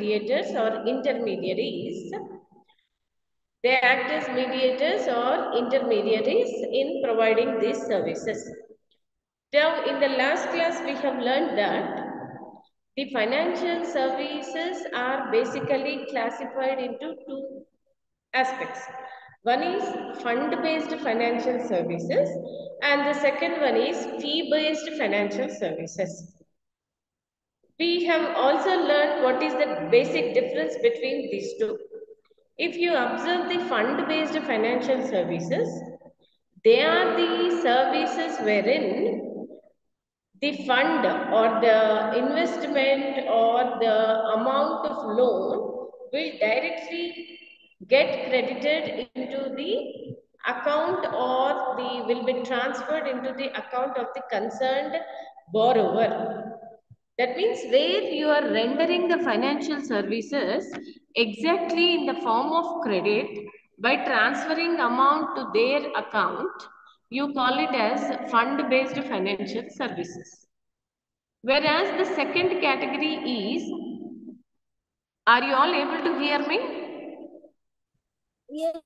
mediators or intermediaries. They act as mediators or intermediaries in providing these services. Now, in the last class, we have learned that the financial services are basically classified into two aspects. One is fund-based financial services, and the second one is fee-based financial services. We have also learned what is the basic difference between these two. If you observe the fund-based financial services, they are the services wherein the fund or the investment or the amount of loan will directly get credited into the account or will be transferred into the account of the concerned borrower. That means where you are rendering the financial services exactly in the form of credit by transferring amount to their account, you call it as fund-based financial services. Whereas the second category is, are you all able to hear me? Yes,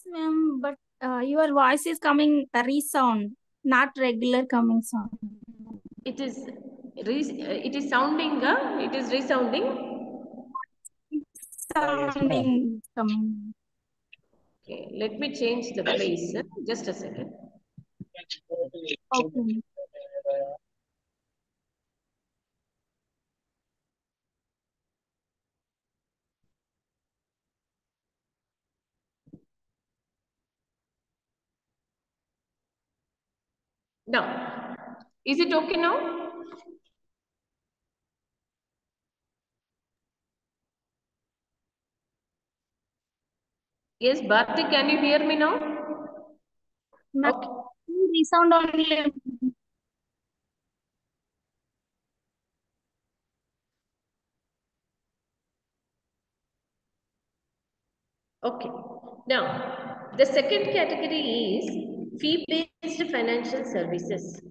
ma'am, but your voice is coming a resound, not regular coming sound. It is sounding, it is resounding. Sounding coming. Okay, let me change the place. Just a second. Okay. Now, is it okay now? Yes, Bharti, can you hear me now? Okay. Resound only. Okay. Now, the second category is fee-based financial services.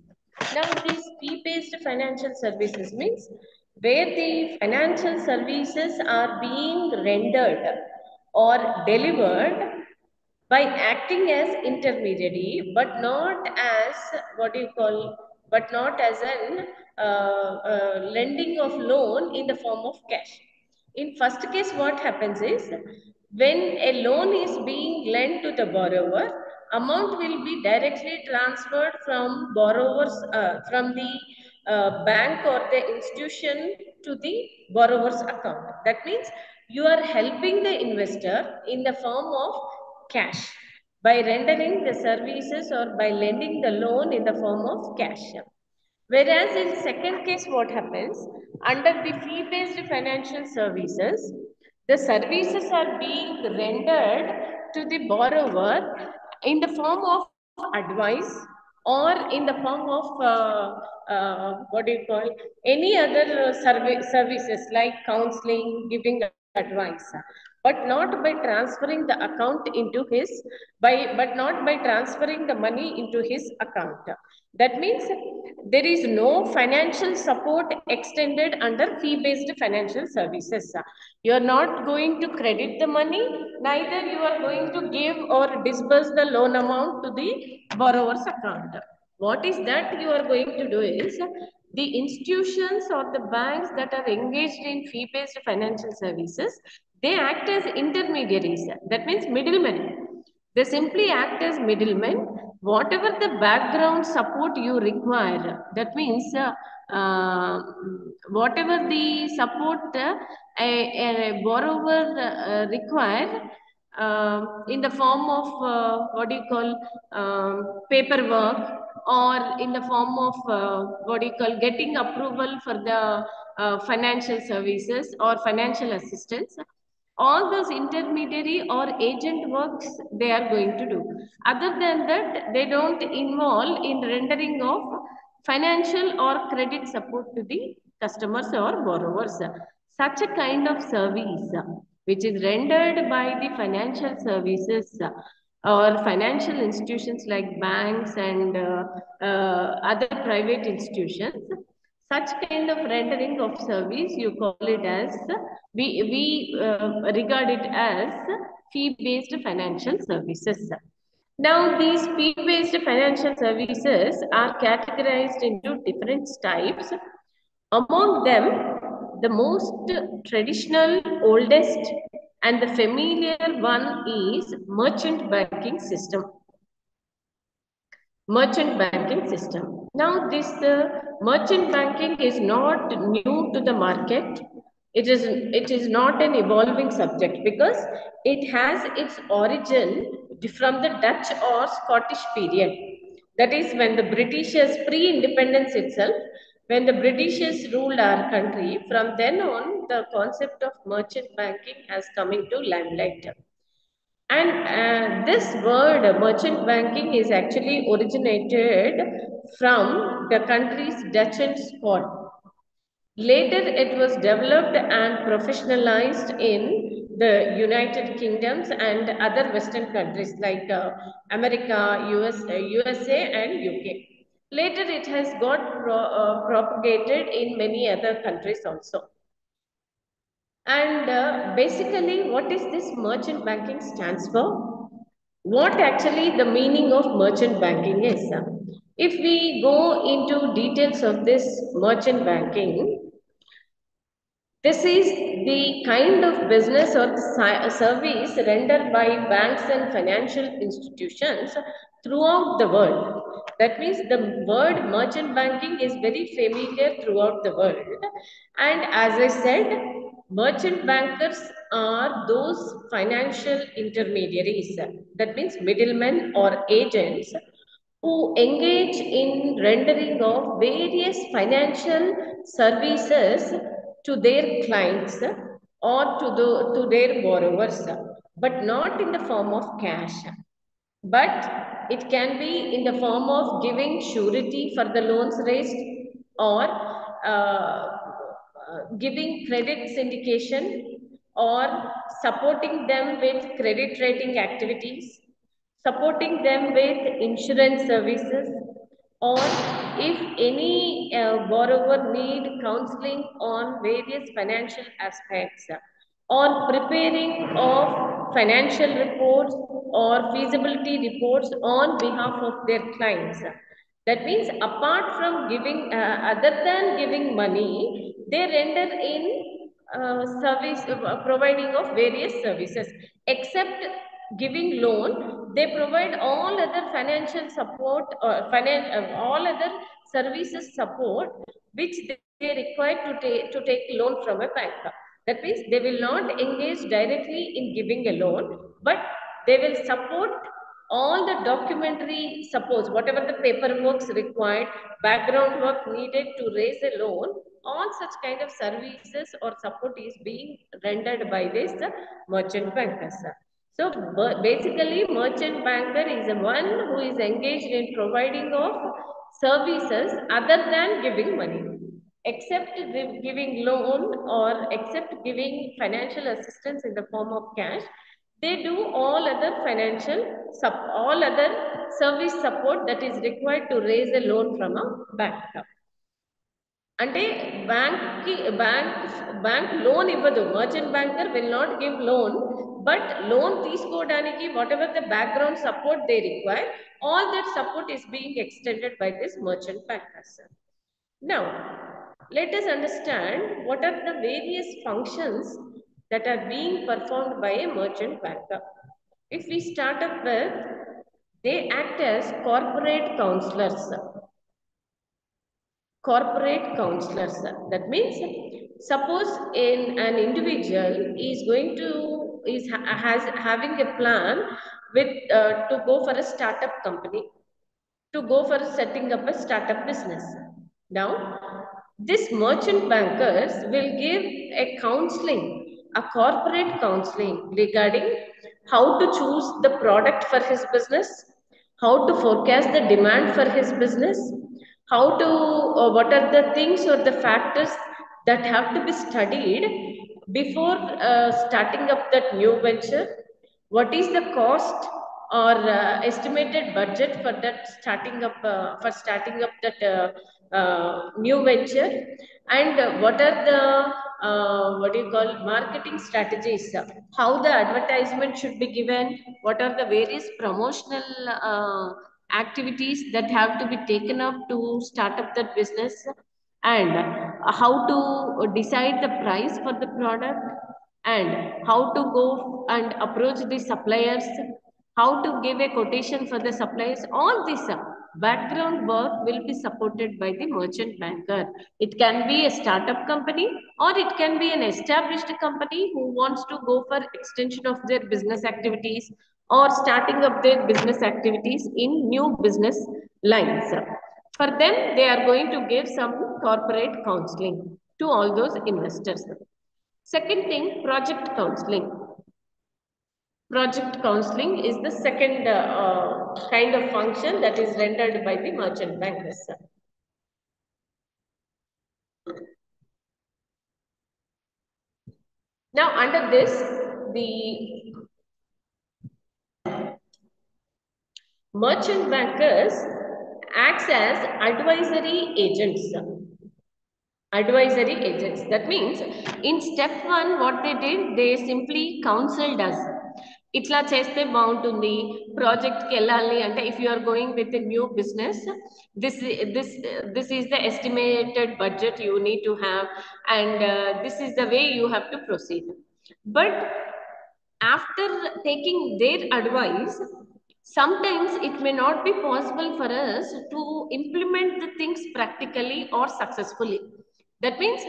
Now, these fee-based financial services means where the financial services are being rendered or delivered by acting as intermediary, but not as but not as an lending of loan in the form of cash. In first case, what happens is when a loan is being lent to the borrower, amount will be directly transferred from from the bank or the institution to the borrower's account. That means you are helping the investor in the form of cash by rendering the services or by lending the loan in the form of cash. Whereas in second case, what happens under the fee-based financial services, the services are being rendered to the borrower in the form of advice or in the form of any other services like counseling, giving advice, but not by transferring the account into his but not by transferring the money into his account. That means there is no financial support extended under fee-based financial services. You are not going to credit the money, neither you are going to give or disburse the loan amount to the borrower's account. What is that you are going to do is, the institutions or the banks that are engaged in fee-based financial services, they act as intermediaries. That means middlemen. They simply act as middlemen. Whatever the background support you require, that means whatever the support a borrower require in the form of paperwork, or in the form of getting approval for the financial services or financial assistance, all those intermediary or agent works they are going to do. Other than that, they don't involve in rendering of financial or credit support to the customers or borrowers. Such a kind of service which is rendered by the financial services or financial institutions like banks and other private institutions, Such kind of rendering of service, you call it as, we regard it as fee-based financial services. Now, these fee-based financial services are categorized into different types. Among them, the most traditional, oldest, and the familiar one is merchant banking system. Merchant banking system. Now, this merchant banking is not new to the market. It is not an evolving subject because it has its origin from the Dutch or Scottish period. That is when the Britishers, pre-independence itself, when the Britishers ruled our country, from then on, the concept of merchant banking has come into limelight. And this word merchant banking is actually originated from the countries Dutch and Scot. Later, it was developed and professionalized in the United Kingdoms and other Western countries like America, USA, and UK. Later, it has got propagated in many other countries also. And basically, what is this merchant banking stands for? What actually the meaning of merchant banking is? If we go into details of this merchant banking, this is the kind of business or the service rendered by banks and financial institutions throughout the world. That means the word merchant banking is very familiar throughout the world. And as I said, merchant bankers are those financial intermediaries. That means middlemen or agents who engage in rendering of various financial services to their clients or to their borrowers, but not in the form of cash. But it can be in the form of giving surety for the loans raised or giving credit syndication or supporting them with credit rating activities, supporting them with insurance services, or if any borrower need counseling on various financial aspects, or preparing of financial reports or feasibility reports on behalf of their clients. That means apart from giving, other than giving money, they render in providing of various services. Except giving loan, they provide all other financial support or all other services support which they require to take loan from a bank. That means they will not engage directly in giving a loan, but they will support all the documentary supports, whatever the paperwork required, background work needed to raise a loan, all such kind of services or support is being rendered by this merchant bankers. So basically, merchant banker is the one who is engaged in providing of services other than giving money. Except giving loan or except giving financial assistance in the form of cash, they do all other all other service support that is required to raise a loan from a bank. అంటే bank loan ఇవ్వదు. Merchant banker will not give loan, but loan తీసుకోవడానికి whatever the background support they require, all that support is being extended by this merchant bankers. Now, let us understand what are the various functions that are being performed by a merchant banker. If we start up with, they act as corporate counselors. Corporate counselors. That means, suppose in an individual is going to has having a plan with to go for a startup company, to go for setting up a startup business. Now, this merchant bankers will give a counseling, a corporate counseling regarding how to choose the product for his business, how to forecast the demand for his business, how to, what are the things or the factors that have to be studied before starting up that new venture, what is the cost or estimated budget for that starting up that new venture, and what are the what do you call marketing strategies, how the advertisement should be given, what are the various promotional activities that have to be taken up to start up that business, and how to decide the price for the product, and how to go and approach the suppliers, how to give a quotation for the suppliers. All this background work will be supported by the merchant banker. It can be a startup company, or it can be an established company who wants to go for extension of their business activities or starting up their business activities in new business lines. For them, they are going to give some corporate counseling to all those investors. Second thing, project counseling. Project counseling is the second kind of function that is rendered by the merchant bankers. Now, under this, the merchant bankers acts as advisory agents. Advisory agents. That means in step one, what they did, they simply counseled us. ఇట్లా చేస్తే బాగుంటుంది ప్రాజెక్ట్కి వెళ్ళాలి అంటే if you are going with a new business this this this is the estimated budget you need to have and this is the way you have to proceed. But after taking their advice, sometimes it may not be possible for us to implement the things practically or successfully. That means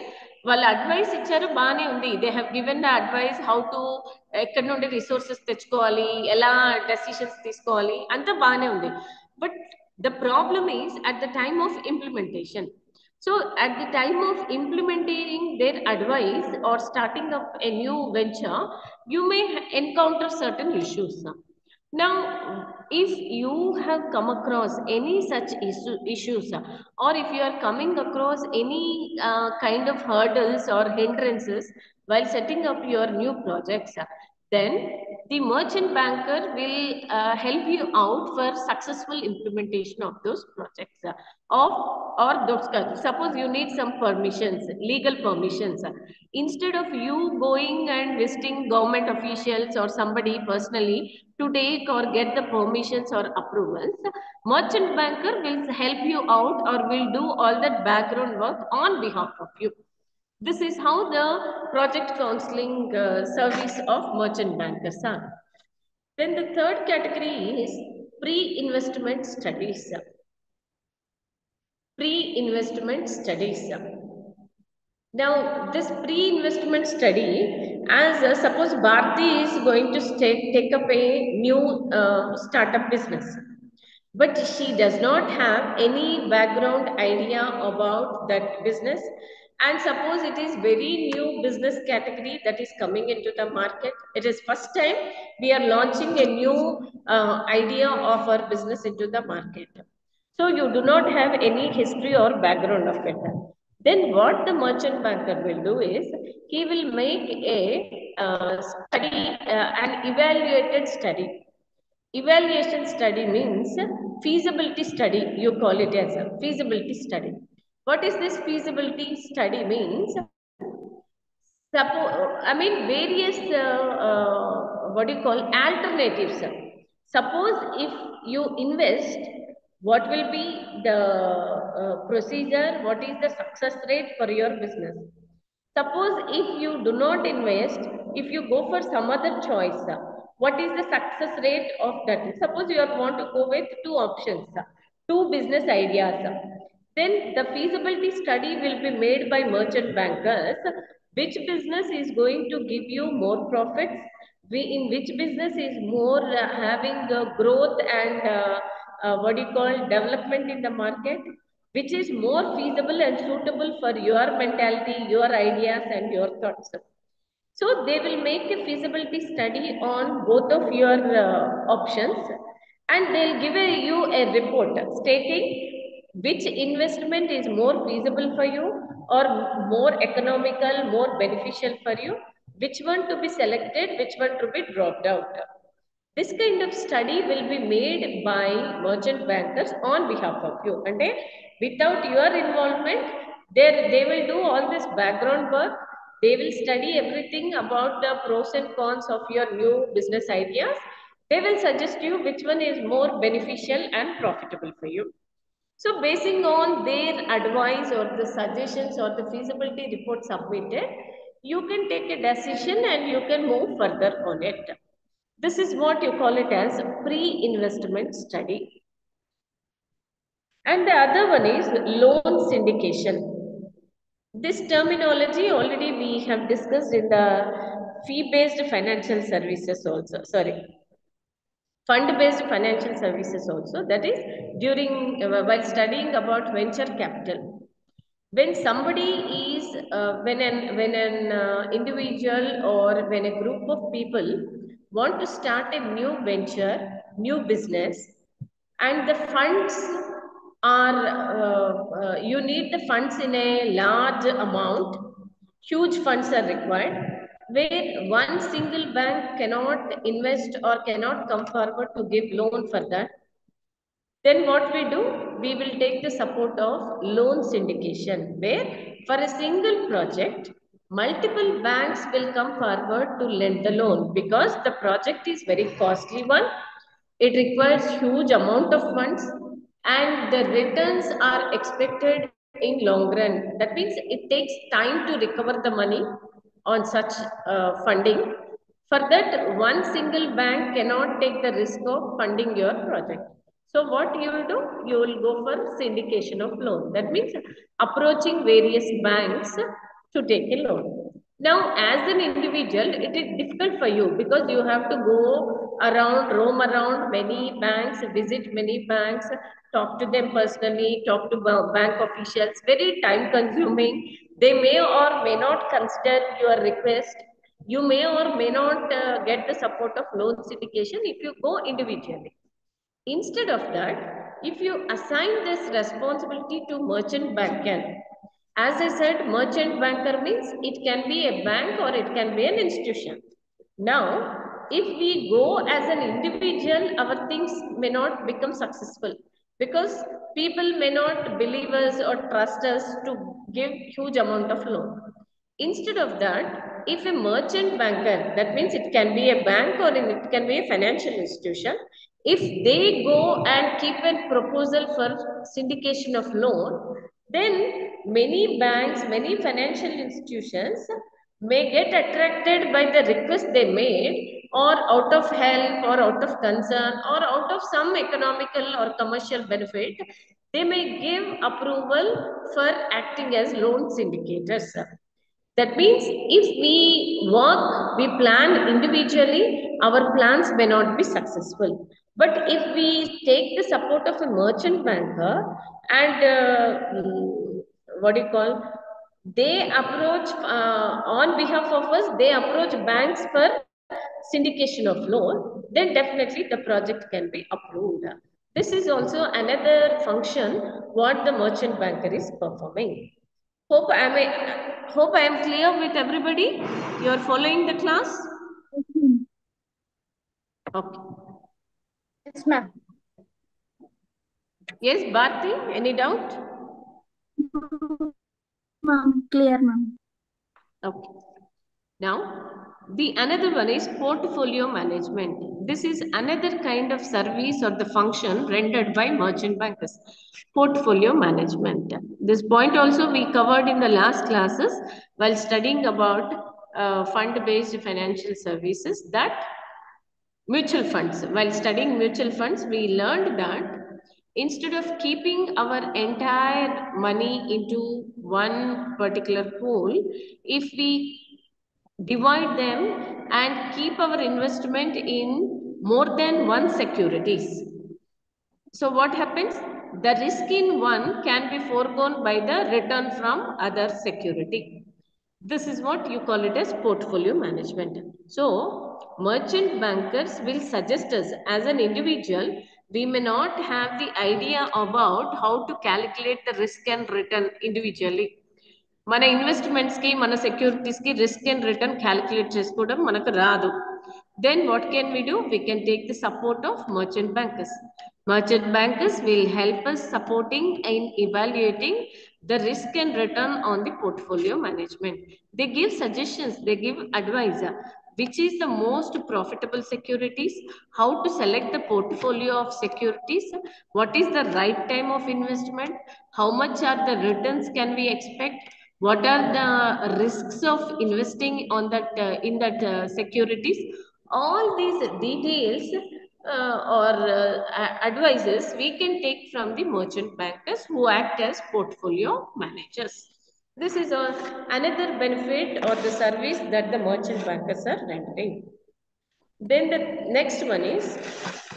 వాళ్ళ advice ఇచ్చారు బాగానే ఉంది, they have given the advice how to ఎక్కడ నుండి resources తెచ్చుకోవాలి, ఎలా decisions తీసుకోవాలి, అంతా బాగానే ఉంది. But the problem is at the time of implementation. So at the time of implementing their advice or starting up a new venture, you may encounter certain issues. Now, if you have come across any such issues, or if you are coming across any kind of hurdles or hindrances while setting up your new projects, then the merchant banker will help you out for successful implementation of those projects. Of or those suppose you need some permissions, legal permissions. Instead of you going and visiting government officials or somebody personally to take or get the permissions or approvals, merchant banker will help you out or will do all that background work on behalf of you. This is how the project counseling service of merchant bankers are. Then the third category is pre-investment studies. Pre-investment studies. Now, this pre-investment study, as suppose Bharti is going to take up a new startup business, but she does not have any background idea about that business. And suppose it is very new business category that is coming into the market. It is first time we are launching a new idea of our business into the market. So you do not have any history or background of it. Then what the merchant banker will do is he will make a study, an evaluated study. Evaluation study means feasibility study. You call it as a feasibility study. What is this feasibility study means? Suppose, I mean, various what do you call alternatives. Suppose if you invest, what will be the procedure? What is the success rate for your business? Suppose if you do not invest, if you go for some other choice, what is the success rate of that? Suppose you want to go with two options, two business ideas. Then the feasibility study will be made by merchant bankers. Which business is going to give you more profits? In which business is more having growth and what do you call development in the market? Which is more feasible and suitable for your mentality, your ideas, and your thoughts. So they will make a feasibility study on both of your options, and they'll give you a report stating which investment is more feasible for you or more economical, more beneficial for you, which one to be selected, which one to be dropped out. This kind of study will be made by merchant bankers on behalf of you. And without your involvement, they will do all this background work. They will study everything about the pros and cons of your new business ideas. They will suggest you which one is more beneficial and profitable for you. So basing on their advice or the suggestions or the feasibility report submitted, you can take a decision and you can move further on it. This is what you call it as pre-investment study. And the other one is loan syndication. This terminology already we have discussed in the fee-based financial services also. Sorry, fund-based financial services also. That is during while studying about venture capital. When somebody is when an individual or when a group of people want to start a new venture, new business, and the funds are you need the funds in a large amount, huge funds are required, where one single bank cannot invest or cannot come forward to give loan for that. Then what we do? We will take the support of loan syndication, where for a single project, multiple banks will come forward to lend the loan because the project is very costly one. It requires huge amount of funds and the returns are expected in long run. That means it takes time to recover the money on such funding. For that, one single bank cannot take the risk of funding your project. So what you will do? You will go for syndication of loan. That means approaching various banks to take a loan. Now, as an individual, it is difficult for you because you have to go around, roam around many banks, visit many banks, talk to them personally, talk to bank officials, very time consuming. They may or may not consider your request. You may or may not get the support of loan syndication if you go individually. Instead of that, if you assign this responsibility to merchant banker, as I said, merchant banker means it can be a bank or it can be an institution. Now, if we go as an individual, our things may not become successful because people may not believe us or trust us to give huge amount of loan. Instead of that, if a merchant banker, that means it can be a bank or it can be a financial institution, if they go and keep a proposal for syndication of loan, then many banks, many financial institutions may get attracted by the request they made, or out of help or out of concern or out of some economical or commercial benefit, they may give approval for acting as loan syndicators. That means if we work, we plan individually, our plans may not be successful. But if we take the support of a merchant banker and what do you call, they approach on behalf of us, they approach banks for syndication of loan, then definitely the project can be approved. This is also another function what the merchant banker is performing. Hope I am clear with everybody. You are following the class? Okay. Yes, ma'am. Yes, Bharti, any doubt? Ma'am, clear, ma'am. Okay. Now, the another one is portfolio management. This is another kind of service or the function rendered by merchant bankers. Portfolio management. This point also we covered in the last classes while studying about fund-based financial services, that mutual funds. While studying mutual funds, we learned that instead of keeping our entire money into one particular pool, if we divide them and keep our investment in more than one securities, so what happens? The risk in one can be foregone by the return from other security. This is what you call it as portfolio management. So merchant bankers will suggest us as an individual, we may not have the idea about how to calculate the risk and return individually. మన ఇన్వెస్ట్మెంట్స్కి మన సెక్యూరిటీస్కి risk and return calculate చేసుకోవడం మనకు రాదు. Then what can we do? We can take the support of merchant bankers. Merchant bankers will help us supporting and evaluating the risk and return on the portfolio management. They give suggestions, they give advice. Which is the most profitable securities, how to select the portfolio of securities, what is the right time of investment, how much are the returns can we expect, what are the risks of investing on that in that securities. All these details or advices we can take from the merchant bankers who act as portfolio managers. This is another benefit or the service that the merchant bankers are rendering. Then the next one is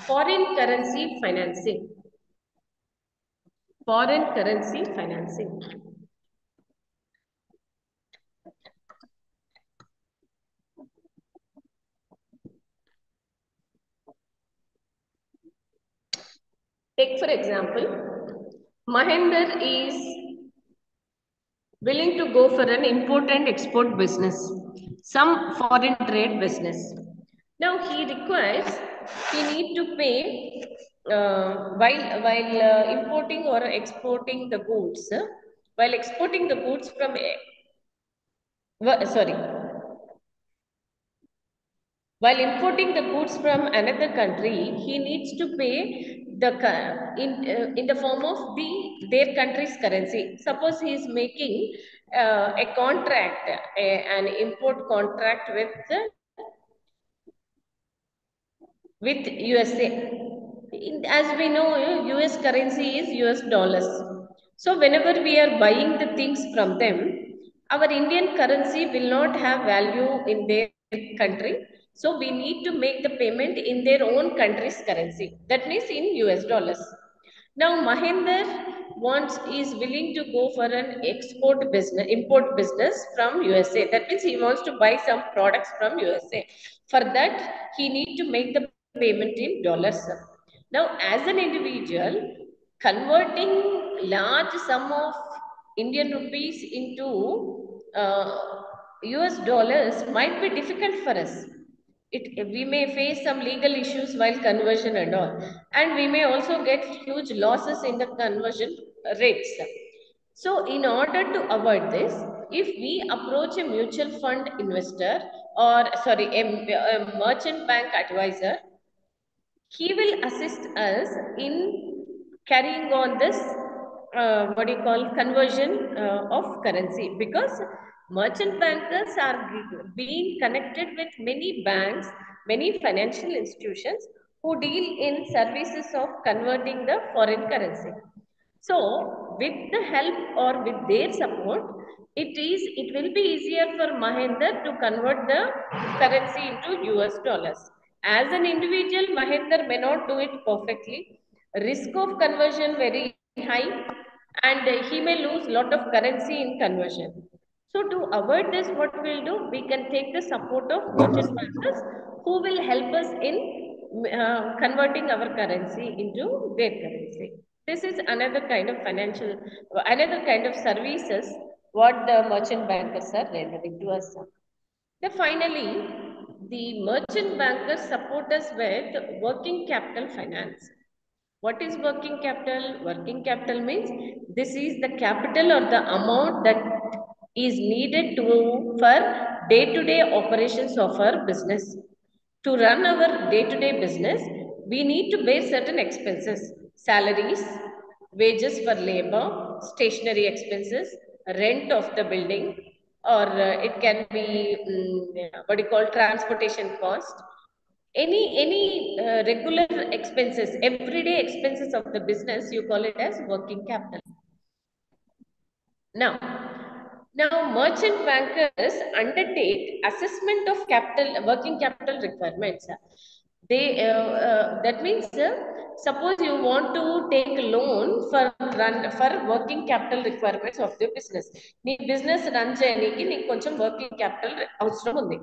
foreign currency financing. Foreign currency financing. Take for example, Mahinder is willing to go for an import and export business, some foreign trade business. Now he requires, he need to pay while importing or exporting the goods, while exporting the goods from, sorry, while importing the goods from another country, he needs to pay in the form of their country's currency. Suppose he is making a contract, an import contract with USA. As we know, US currency is US dollars. So whenever we are buying the things from them, our Indian currency will not have value in their country. So we need to make the payment in their own country's currency. That means in US dollars. Now Mahinder is willing to go for an import business from USA. That means he wants to buy some products from USA. For that, he need to make the payment in dollars. Now, as an individual, converting large sum of Indian rupees into US dollars might be difficult for us. We may face some legal issues while conversion and all, and we may also get huge losses in the conversion rates. So, in order to avoid this, if we approach a mutual fund investor or sorry, a merchant bank advisor, he will assist us in carrying on this what do you call conversion of currency, because merchant bankers are being connected with many banks, many financial institutions who deal in services of converting the foreign currency. So with the help or with their support, it will be easier for Mahinder to convert the currency into US dollars. As an individual, Mahinder may not do it perfectly. Risk of conversion very high, and he may lose lot of currency in conversion. So to avoid this, what we'll do, we can take the support of merchant bankers who will help us in converting our currency into their currency. This is another kind of another kind of services what the merchant bankers are rendering to us. Then finally, the merchant bankers support us with working capital finance. What is working capital? Working capital means this is the capital or the amount that is needed for day-to-day operations of our business. To run our day-to-day business, we need to bear certain expenses, salaries, wages for labor, stationary expenses, rent of the building, or it can be what do you call transportation cost, any regular expenses, everyday expenses of the business, you call it as working capital. Now, merchant bankers undertake assessment of working capital requirements. That means suppose you want to take a loan for working capital requirements of the business. నీ business run చేయడానికి నీకు కొంచెం working capital అవసరం ఉంది.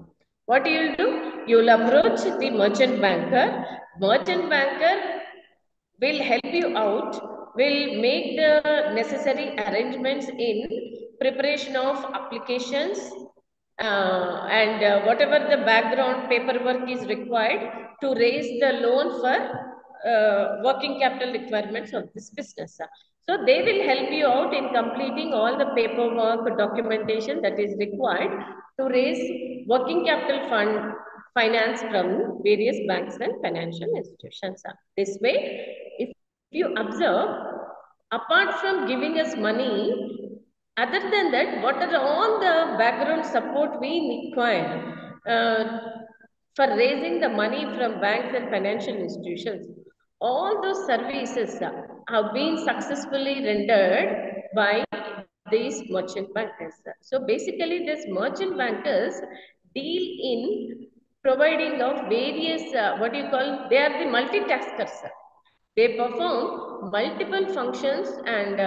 What you will do? You will approach the merchant banker. Merchant banker will help you out, will make the necessary arrangements in preparation of applications, and whatever the background paperwork is required to raise the loan for working capital requirements of this business. So they will help you out in completing all the paperwork documentation that is required to raise working capital fund finance from various banks and financial institutions. This way, if you observe, apart from giving us money, other than that, what are all the background support we require for raising the money from banks and financial institutions? All those services have been successfully rendered by these merchant bankers. So basically, these merchant bankers deal in providing of various, what do you call, they are the multitaskers. They perform multiple functions and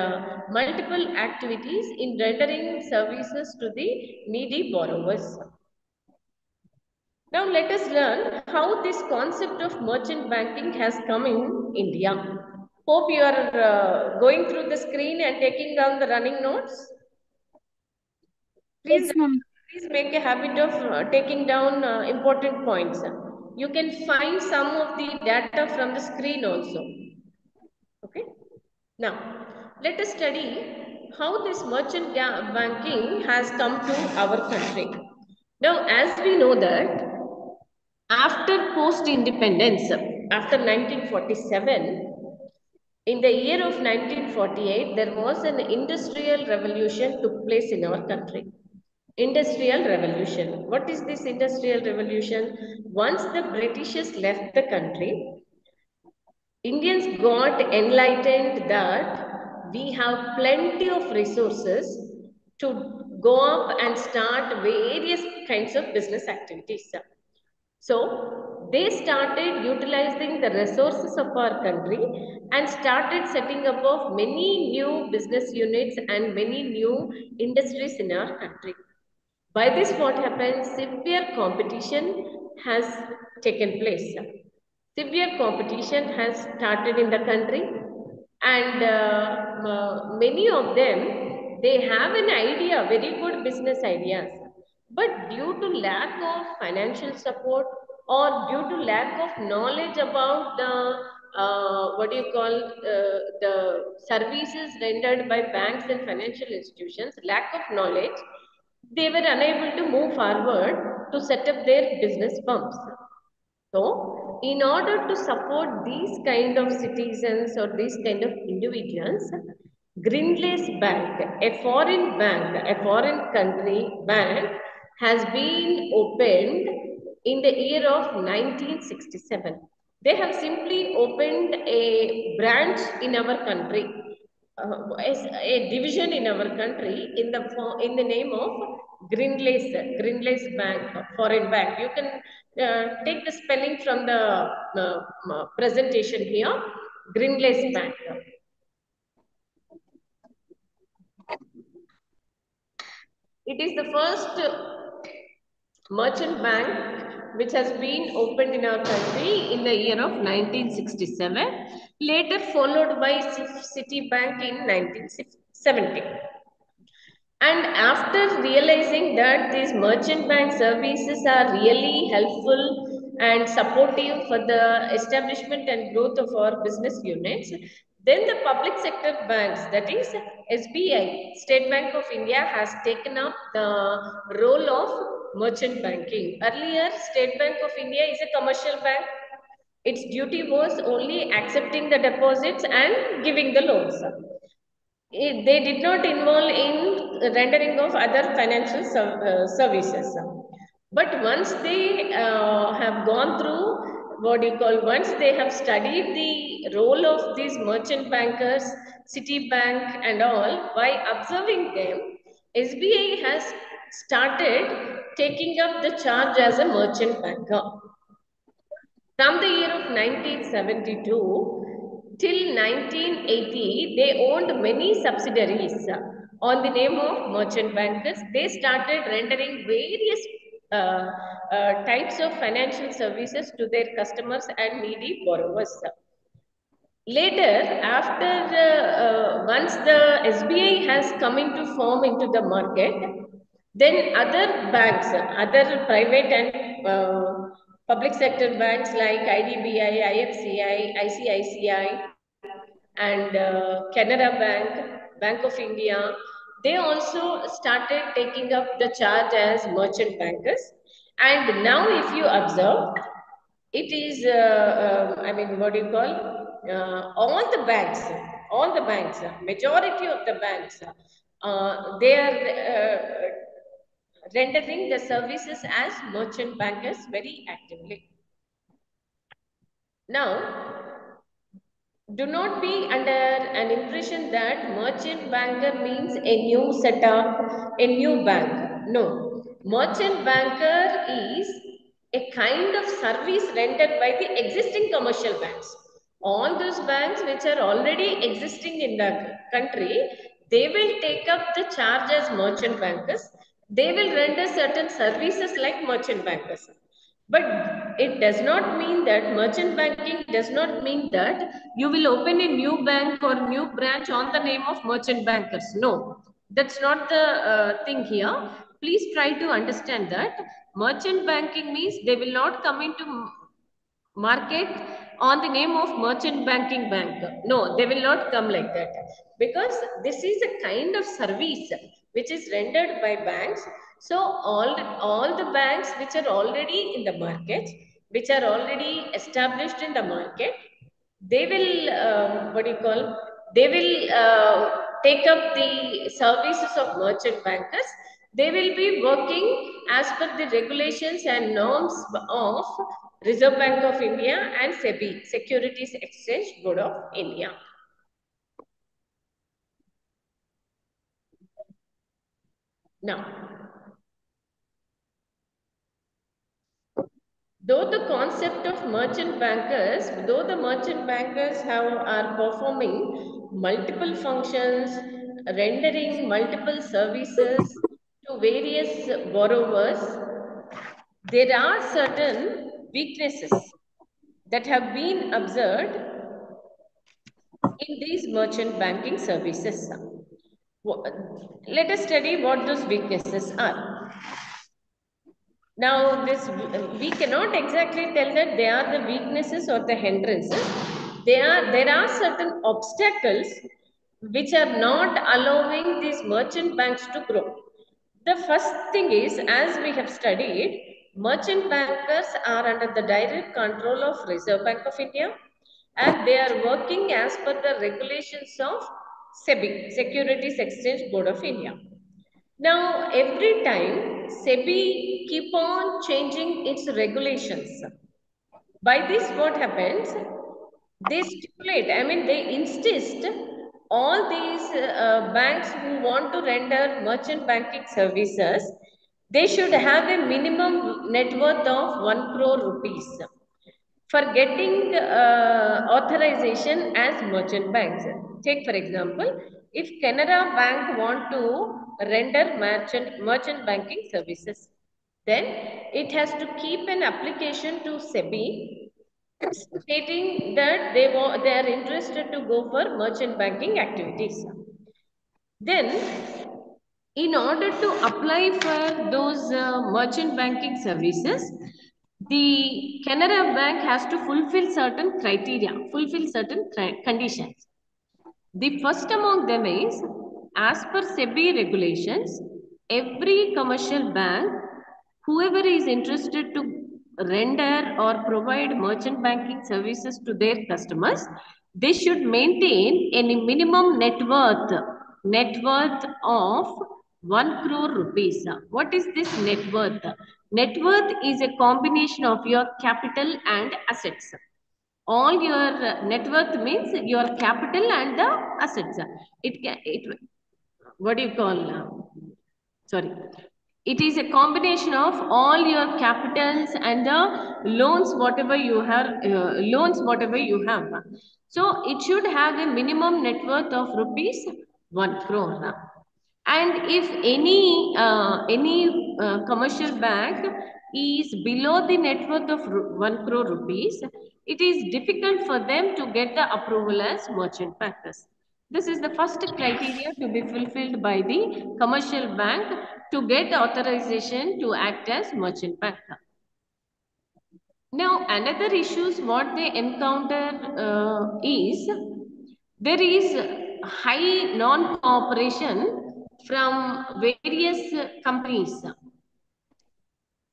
multiple activities in rendering services to the needy borrowers. Now let us learn how this concept of merchant banking has come in India. Hope you are going through the screen and taking down the running notes. Please, Yes, ma'am. please make a habit of taking down important points. You can find some of the data from the screen also. Okay. Now, let us study how this merchant banking has come to our country. Now, as we know that after post-independence, after 1947, in the year of 1948, there was an industrial revolution took place in our country. Industrial revolution. What is this industrial revolution? Once the Britishers left the country, Indians got enlightened that we have plenty of resources to go up and start various kinds of business activities. So they started utilizing the resources of our country and started setting up of many new business units and many new industries in our country. By this, what happens? Severe competition has taken place. Severe competition has started in the country, and many of them they have an idea, very good business ideas, but due to lack of financial support or due to lack of knowledge about the what do you call the services rendered by banks and financial institutions, lack of knowledge, they were unable to move forward to set up their business firms. So, in order to support these kind of citizens or these kind of individuals, Grindlays Bank, a foreign country bank, has been opened in the year of 1967. They have simply opened a branch in our country, as a division in our country in the name of Grindlays Bank, foreign bank. You can take the spelling from the presentation here, Grindlays Bank. It is the first merchant bank which has been opened in our country in the year of 1967, later followed by Citibank in 1970. And after realizing that these merchant bank services are really helpful and supportive for the establishment and growth of our business units, then the public sector banks, that is SBI, State Bank of India, has taken up the role of merchant banking. Earlier, State Bank of India is a commercial bank. Its duty was only accepting the deposits and giving the loans. They did not involve in rendering of other financial services. But once they have gone through what you call, once they have studied the role of these merchant bankers, Citibank and all, by observing them, SBI has started taking up the charge as a merchant banker. From the year of 1972 till 1980, they owned many subsidiaries on the name of merchant bankers. They started rendering various types of financial services to their customers and needy borrowers. Later, after once the SBI has come into form into the market, Then other banks, other private and public sector banks like IDBI, IFCI, ICICI, and Canara Bank, Bank of India, they also started taking up the charge as merchant bankers. And now, if you observe, it is, I mean, what do you call? All the banks, majority of the banks, they are rendering the services as merchant bankers very actively. Now, do not be under an impression that merchant banker means a new setup, a new bank. No, merchant banker is a kind of service rendered by the existing commercial banks. All those banks which are already existing in the country, they will take up the charge as merchant bankers. They will render certain services like merchant bankers. But it does not mean that merchant banking does not mean that you will open a new bank or new branch on the name of merchant bankers. No, that's not the thing here. Please try to understand that merchant banking means they will not come into market on the name of merchant banking bank. No, they will not come like that because this is a kind of service which is rendered by banks. So all the banks which are already in the market, which are already established in the market, they will what do you call? They will take up the services of merchant bankers. They will be working as per the regulations and norms of Reserve Bank of India and SEBI, Securities Exchange Board of India. Now, though the concept of merchant bankers, though the merchant bankers are performing multiple functions, rendering multiple services to various borrowers, there are certain weaknesses that have been observed in these merchant banking services. Let us study what those weaknesses are. Now, we cannot exactly tell that they are the weaknesses or the hindrances. There are certain obstacles which are not allowing these merchant banks to grow. The first thing is, as we have studied, merchant bankers are under the direct control of Reserve Bank of India and they are working as per the regulations of SEBI, Securities Exchange Board of India. Now, every time SEBI keep on changing its regulations. By this, what happens? They stipulate, I mean, they insist all these banks who want to render merchant banking services, they should have a minimum net worth of 1 crore rupees for getting authorization as merchant banks. Take for example, if Canara Bank want to render merchant banking services, then it has to keep an application to SEBI stating that they are interested to go for merchant banking activities. Then, in order to apply for those merchant banking services, the Canara Bank has to fulfill certain criteria, fulfill certain conditions. The first among them is, as per SEBI regulations, every commercial bank, whoever is interested to render or provide merchant banking services to their customers, they should maintain a minimum net worth of 1 crore rupees. What is this net worth? Net worth is a combination of your capital and assets. All your net worth means your capital and the assets. What do you call? Sorry. It is a combination of all your capitals and the loans, whatever you have. So it should have a minimum net worth of rupees 1 crore. And if any commercial bank is below the net worth of 1 crore rupees, it is difficult for them to get the approval as merchant bankers. This is the first criteria to be fulfilled by the commercial bank to get authorization to act as merchant bank. Now, another issues what they encounter is there is high non-cooperation from various companies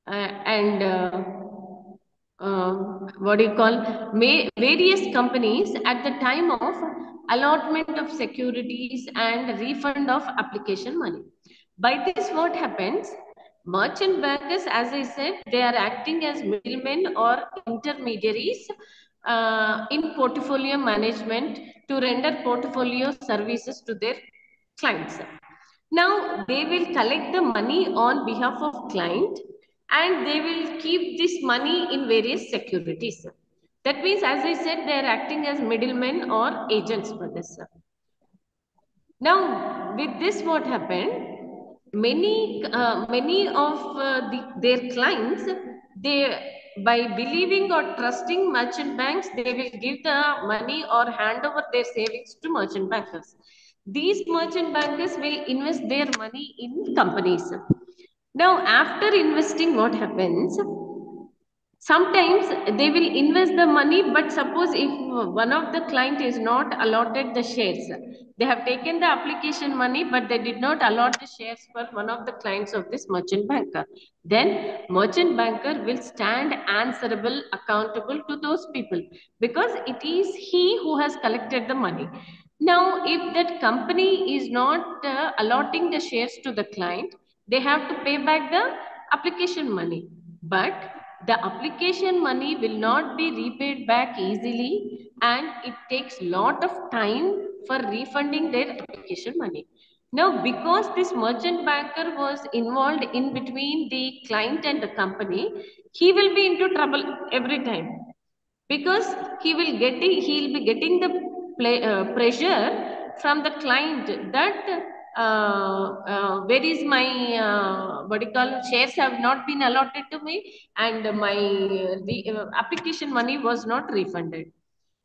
and what do you call various companies at the time of allotment of securities and refund of application money. By this what happens, merchant bankers, as I said, they are acting as middlemen or intermediaries in portfolio management to render portfolio services to their clients. Now they will collect the money on behalf of client and they will keep this money in various securities. That means, as I said, they are acting as middlemen or agents for this. Now, with this, what happened? Many of their clients, they by believing or trusting merchant banks, they will give the money or hand over their savings to merchant bankers. These merchant bankers will invest their money in companies. Now, after investing, what happens? Sometimes they will invest the money, but suppose if one of the client is not allotted the shares, they have taken the application money, but they did not allot the shares for one of the clients of this merchant banker. Then merchant banker will stand answerable, accountable to those people because it is he who has collected the money. Now, if that company is not allotting the shares to the client, they have to pay back the application money. But the application money will not be repaid back easily and it takes lot of time for refunding their application money. Now, because this merchant banker was involved in between the client and the company, he will be into trouble every time because he'll be getting the pressure from the client that where is my what do you call shares have not been allotted to me and my application money was not refunded.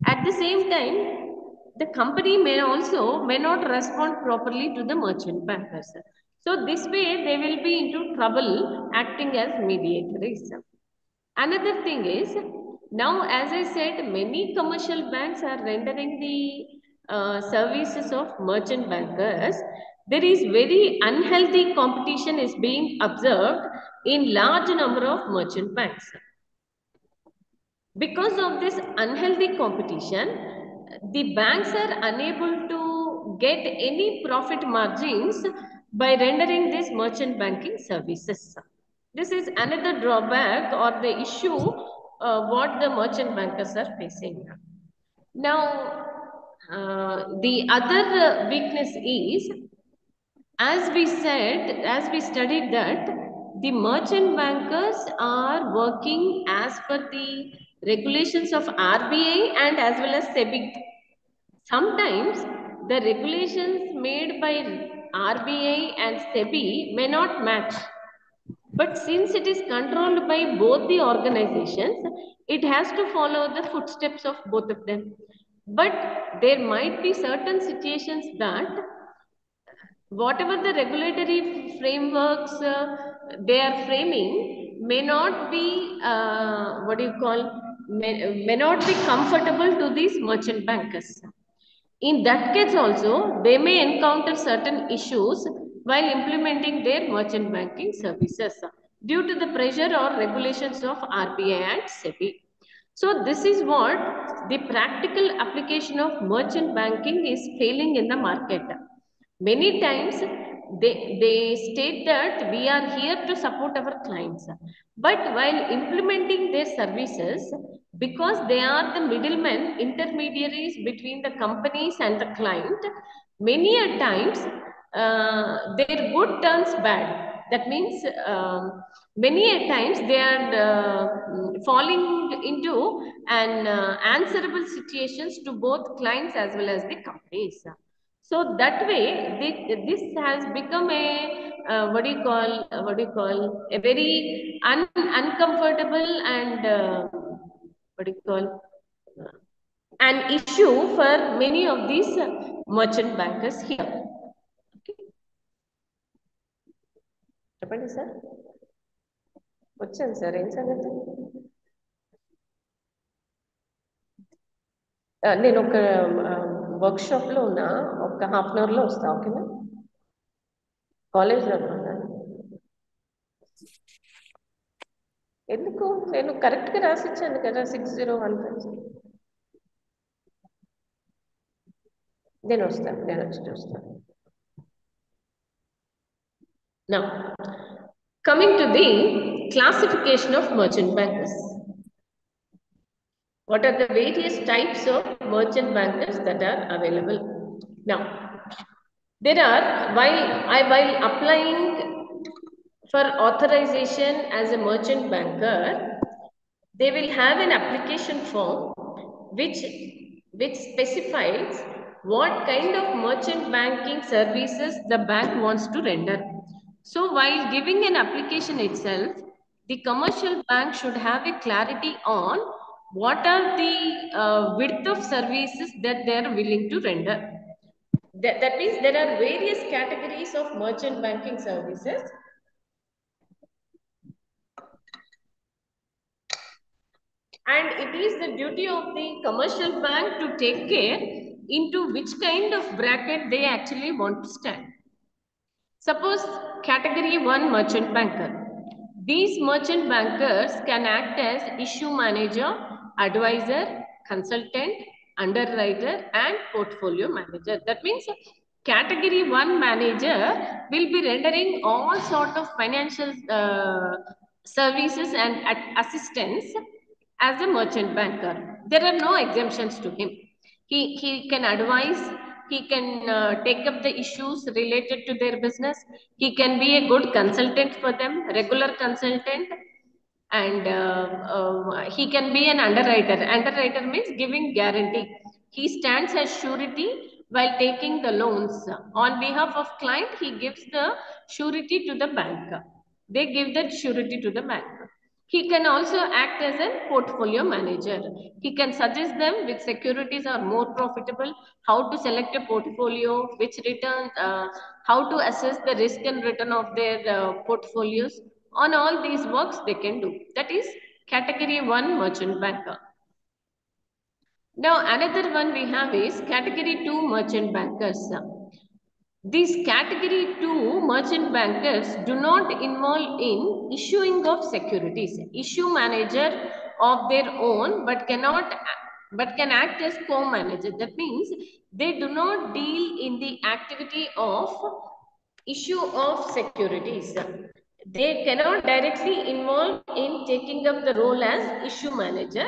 At the same time, the company may not respond properly to the merchant bankers. So this way they will be into trouble acting as mediators. Another thing is, now, as I said, many commercial banks are rendering the services of merchant bankers. There is very unhealthy competition is being observed in large number of merchant banks. Because of this unhealthy competition, the banks are unable to get any profit margins by rendering these merchant banking services. This is another drawback or the issue what the merchant bankers are facing. Now, the other weakness is, as we said, as we studied that the merchant bankers are working as per the regulations of RBI and as well as SEBI. Sometimes the regulations made by RBI and SEBI may not match. But since it is controlled by both the organizations, it has to follow the footsteps of both of them. But there might be certain situations that whatever the regulatory frameworks they are framing may not be what do you call may not be comfortable to these merchant bankers. In that case also, they may encounter certain issues while implementing their merchant banking services due to the pressure or regulations of RBI and SEBI. So this is what the practical application of merchant banking is failing in the market. Many times they state that we are here to support our clients. But while implementing their services, because they are the middlemen, intermediaries between the companies and the client, many a times their good turns bad. That means many a times they are falling into an answerable situations to both clients as well as the companies. So that way, this has become a what do you call a very uncomfortable and what do you call an issue for many of these merchant bankers here. Okay. చెప్పండి sir, వచ్చాను sir, ఏం సంగతి? నేను ఒక వర్క్షాప్లో ఉన్నా, ఒక half an అవర్లో వస్తా. ఓకేనా? కాలేజ్లో ఉన్నాను. ఎందుకు? నేను కరెక్ట్గా రాసిచ్చాను కదా, 6015. నేను వస్తాను, నేను వచ్చి చూస్తాను. Now, coming to the classification of merchant bankers. What are the various types of merchant bankers that are available? Now, there are, while applying for authorization as a merchant banker, they will have an application form which specifies what kind of merchant banking services the bank wants to render. So while giving an application itself, the commercial bank should have a clarity on what are the width of services that they are willing to render. That means there are various categories of merchant banking services. And it is the duty of the commercial bank to take care into which kind of bracket they actually want to stand. Suppose category 1 merchant banker. These merchant bankers can act as issue manager, advisor, consultant, underwriter, and portfolio manager. That means category 1 manager will be rendering all sort of financial services and assistance as a merchant banker. There are no exemptions to him. He can advise, he can take up the issues related to their business. He can be a good consultant for them, regular consultant, and he can be an underwriter. Underwriter means giving guarantee. He stands as surety while taking the loans. On behalf of client, he gives the surety to the bank. They give that surety to the bank. He can also act as a portfolio manager. He can suggest them which securities are more profitable, how to select a portfolio, which return, how to assess the risk and return of their portfolios. On all these works they can do. That is category 1 merchant banker. Now another one we have is category 2 merchant bankers. These category 2 merchant bankers do not involve in issuing of securities. Issue manager of their own, but can act as co-manager. That means they do not deal in the activity of issue of securities. They cannot directly involve in taking up the role as issue manager,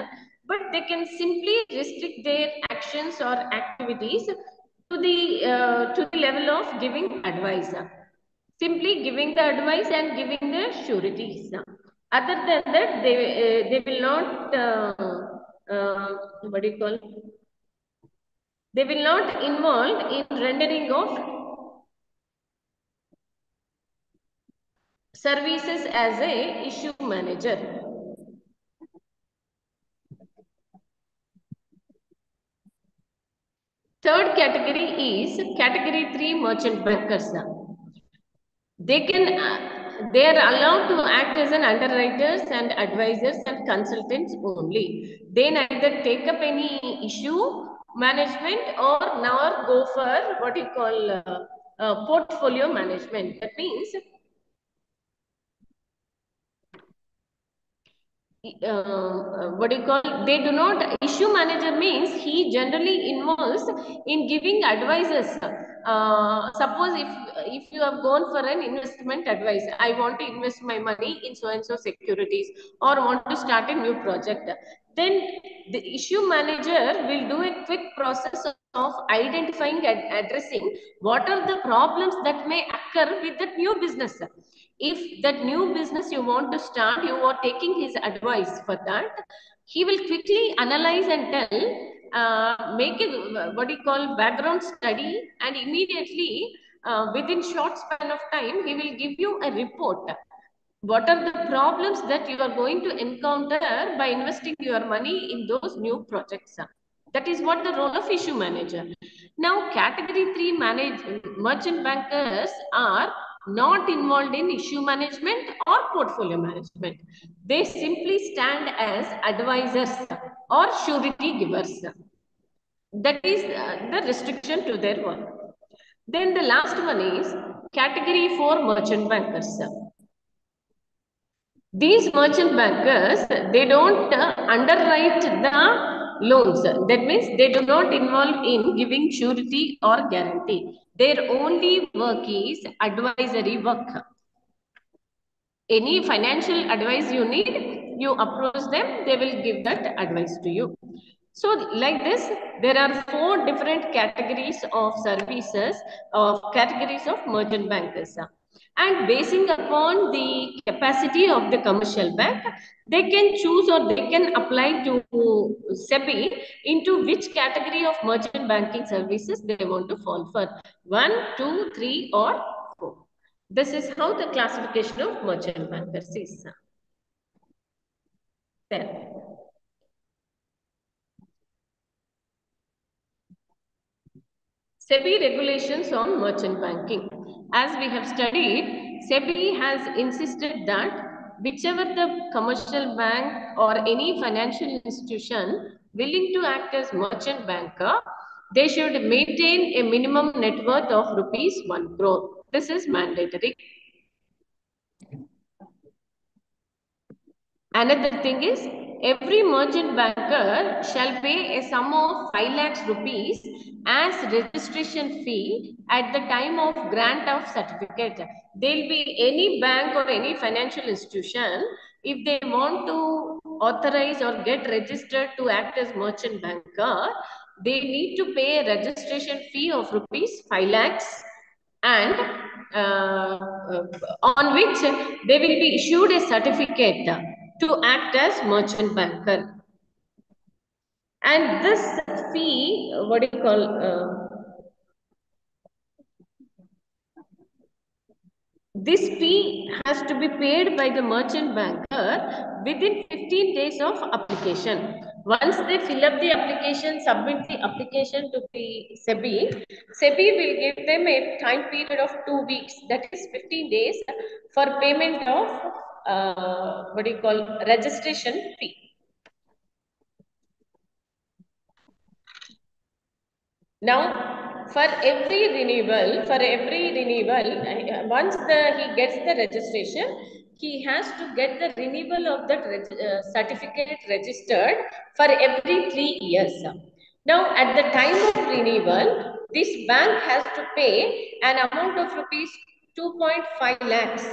but they can simply restrict their actions or activities to the level of giving advice. Simply giving the advice and giving the sureties. Other than that, they will not what do you call? They will not involve in rendering of services as a issue manager. Third category is category 3 merchant bankers. They are allowed to act as an underwriters and advisors and consultants only. They neither take up any issue management or nor go for what you call portfolio management. That means what do you call, they do not, issue manager means he generally involves in giving advices. Suppose if you have gone for an investment advice, I want to invest my money in so and so securities or want to start a new project, then the issue manager will do a quick process of identifying and addressing what are the problems that may occur with that new business. If that new business you want to start, you are taking his advice for that, he will quickly analyze and tell, make a what you call background study, and immediately within short span of time, he will give you a report. What are the problems that you are going to encounter by investing your money in those new projects? That is what the role of issue manager. Now, category 3 merchant bankers are not involved in issue management or portfolio management. They simply stand as advisors or surety givers. That is the restriction to their work. Then the last one is category 4 merchant bankers. These merchant bankers, they don't underwrite the loans. That means they do not involve in giving surety or guarantee. Their only work is advisory work. Any financial advice you need, you approach them, they will give that advice to you. So like this, there are 4 different categories of services, of categories of merchant bankers. And basing upon the capacity of the commercial bank, they can choose or they can apply to SEBI into which category of merchant banking services they want to fall for. 1, 2, 3 or 4. This is how the classification of merchant bankers is. There. SEBI regulations on merchant banking. As we have studied, SEBI has insisted that whichever the commercial bank or any financial institution willing to act as merchant banker, they should maintain a minimum net worth of rupees 1 crore. This is mandatory. Another thing is, every merchant banker shall pay a sum of 5 lakhs rupees as registration fee at the time of grant of certificate. There will be any bank or any financial institution, if they want to authorize or get registered to act as merchant banker, they need to pay a registration fee of rupees 5 lakhs and on which they will be issued a certificate to act as merchant banker. And this fee, what do you call, this fee has to be paid by the merchant banker within 15 days of application. Once they fill up the application, submit the application to the SEBI, SEBI will give them a time period of 2 weeks, that is 15 days, for payment of what do you call, registration fee. Now, once he gets the registration, he has to get the renewal of that certificate registered for every 3 years. Now, at the time of renewal, this bank has to pay an amount of rupees 2.5 lakhs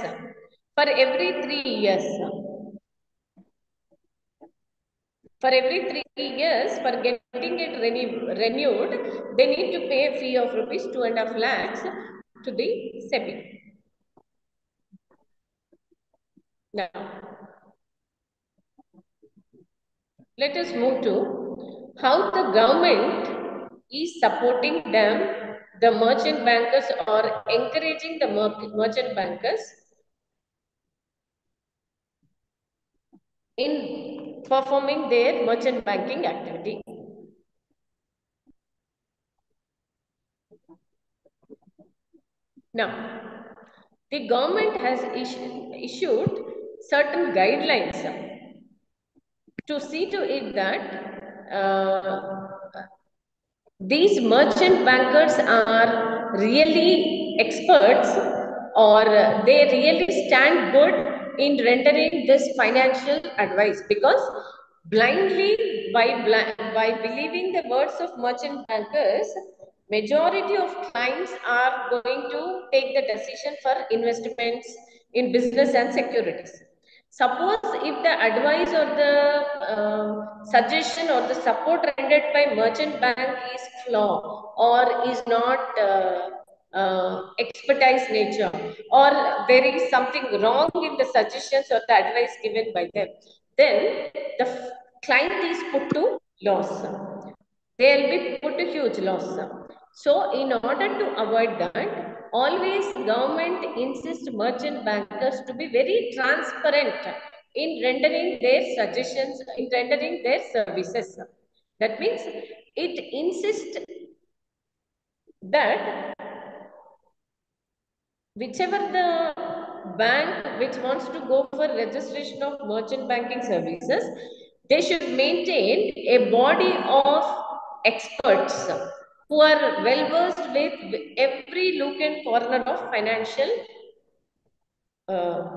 for every 3 years. For every 3 years, for getting it renewed, they need to pay a fee of rupees 2.5 lakhs to the SEBI. Now, let us move to how the government is supporting them, the merchant bankers, or encouraging the merchant bankers in performing their merchant banking activity. Now, the government has issued certain guidelines to see to it that these merchant bankers are really experts, or they really stand good in rendering this financial advice, because by believing the words of merchant bankers, majority of clients are going to take the decision for investments in business and securities. Suppose if the advice or the suggestion or the support rendered by merchant bank is flaw or is not expertise nature, or there is something wrong in the suggestions or the advice given by them, then the client is put to loss. They will be put to huge loss. So, in order to avoid that, always government insists merchant bankers to be very transparent in rendering their suggestions, in rendering their services. That means it insists that whichever the bank which wants to go for registration of merchant banking services, they should maintain a body of experts who are well versed with every look and corner of financial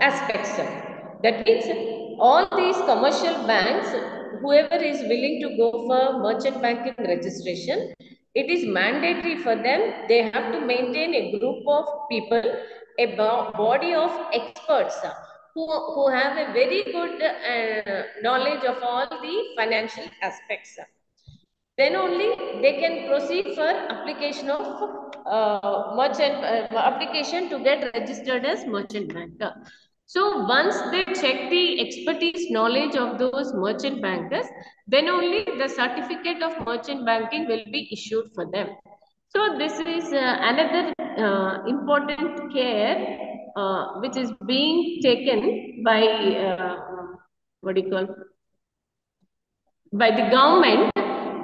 aspects. That means all these commercial banks, whoever is willing to go for merchant banking registration, it is mandatory for them. They have to maintain a group of people, a body of experts who have a very good knowledge of all the financial aspects. Then only they can proceed for application of merchant application to get registered as merchant banker. So once they check the expertise knowledge of those merchant bankers, then only the certificate of merchant banking will be issued for them. So this is another important care which is being taken by what do you call, by the government,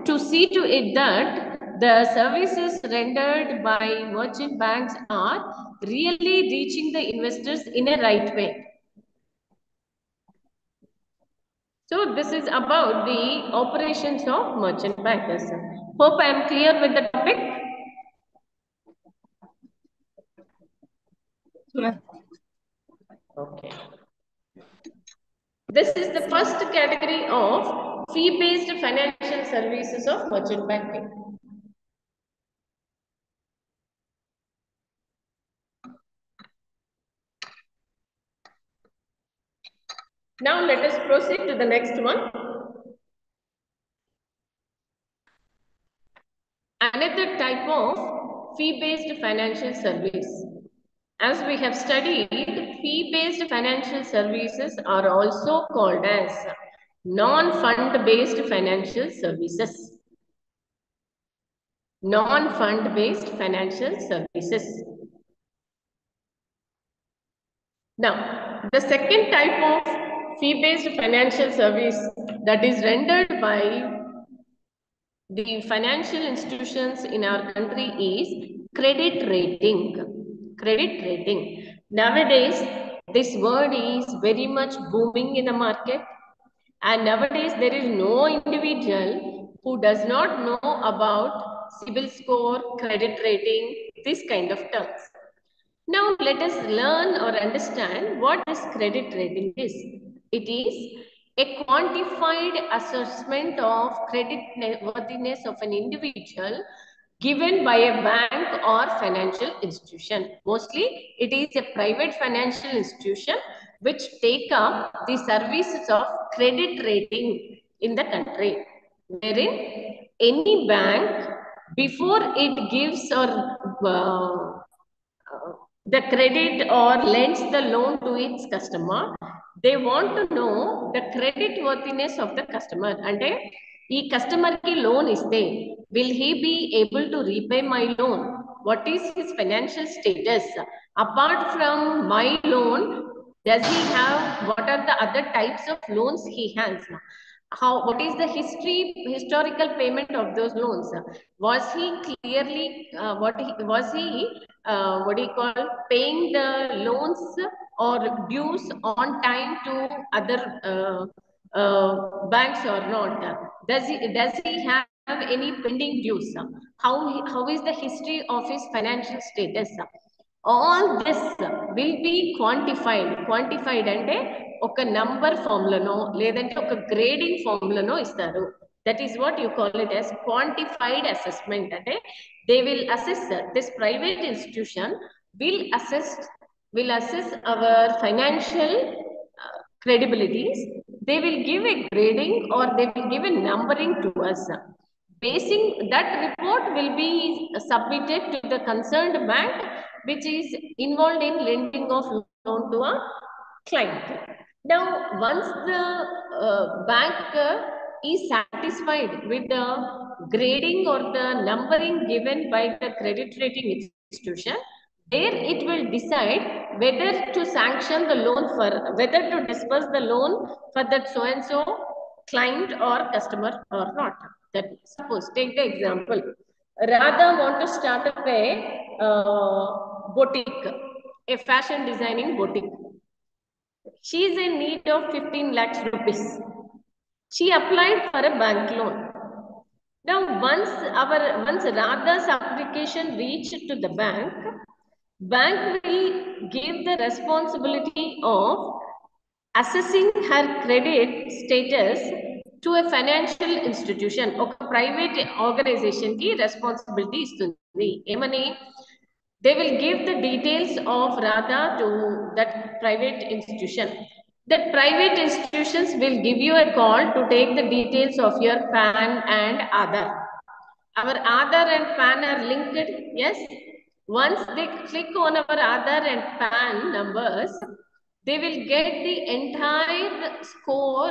to see to it that the services rendered by merchant banks are really reaching the investors in a right way. So this is about the operations of merchant bankers. Hope I am clear with the topic. Okay. This is the first category of fee-based financial services of merchant banking. Now let us proceed to the next one. Another type of fee-based financial service. As we have studied, fee-based financial services are also called as non-fund-based financial services. Non-fund-based financial services. Now, the second type of fee-based financial service that is rendered by the financial institutions in our country is credit rating. Credit rating. Nowadays, this word is very much booming in the market. And nowadays, there is no individual who does not know about CIBIL score, credit rating, this kind of terms. Now let us learn or understand what this credit rating is. It is a quantified assessment of credit worthiness of an individual given by a bank or financial institution. Mostly it is a private financial institution which take up the services of credit rating in the country, wherein any bank, before it gives or the credit or lends the loan to its customer, they want to know the credit worthiness of the customer. And ఈ customer ki loan iste, will he be able to repay my loan? What is his financial status? Apart from my loan, does he have, what are the other types of loans he has? What is the historical payment of those loans? Was he clearly what do you call, paying the loans or dues on time to other banks or not? Does he have any pending dues? How is the history of his financial status? All this will be quantified అంటే ఒక number form లోనో లేదంటే ఒక grading form లోనో ఇస్తారు. That is what you call it as quantified assessment. అంటే they will assess, this private institution will assess our financial credibilities. They will give a grading or they will give a numbering to us. Basing that report will be submitted to the concerned bank which is involved in lending of loan to a client. Now, once the bank is satisfied with the grading or the numbering given by the credit rating institution, there it will decide whether to sanction the loan for, whether to disburse the loan for that so and so client or customer or not. That suppose take the example, Radha want to start up a boutique, a fashion designing boutique. She is in need of 15 lakhs rupees. She applied for a bank loan. Now, once Radha's application reached to the bank will give the responsibility of assessing her credit status to a financial institution. ఒక private organisation కి responsibility ఇస్తుంది. ఏమని? They will give the details of Radha to that private institution. That private institutions will give you a call to take the details of your PAN and Aadhaar. Our Aadhaar and PAN are linked, yes. Once they click on our Aadhaar and PAN numbers, they will get the entire score,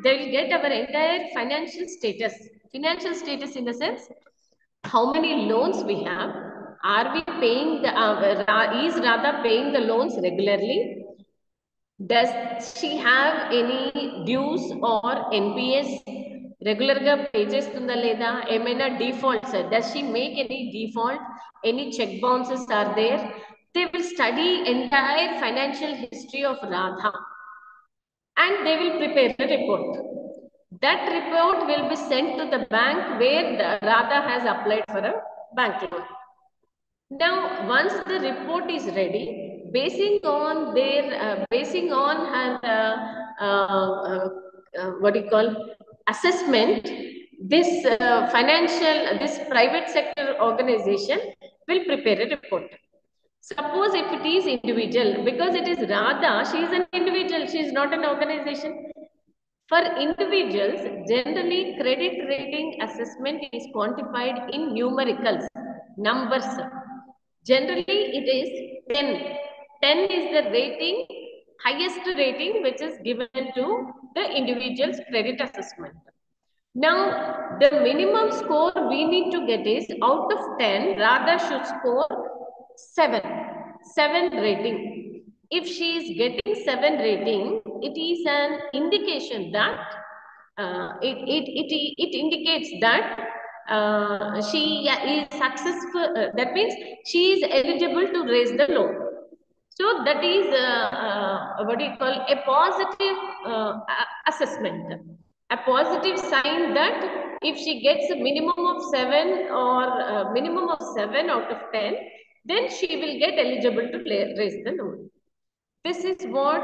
they will get our entire financial status. Financial status in the sense, how many loans we have, are we paying the, is Radha paying the loans regularly? Does she have any dues or NPS? Regular ga pay chestunda leda? Emaina defaults? Does she make any default? Any check bounces are there? They will study entire financial history of Radha and they will prepare a report. That report will be sent to the bank where the Radha has applied for a bank loan. Now, once the report is ready, basing on her what do you call assessment, this private sector organization will prepare a report. Suppose if it is individual, because it is Radha, she is an individual, she is not an organization. For individuals, generally credit rating assessment is quantified in numericals, numbers. Generally, it is 10. 10 is the rating, highest rating which is given to the individual's credit assessment. Now, the minimum score we need to get is out of 10, Radha should score 7. 7 rating. If she is getting 7 rating, it is an indication that it indicates that she is successful. That means she is eligible to raise the loan. So that is what do you call a positive assessment, a positive sign that if she gets a minimum of 7 or minimum of 7 out of 10, then she will get eligible to raise the loan. This is what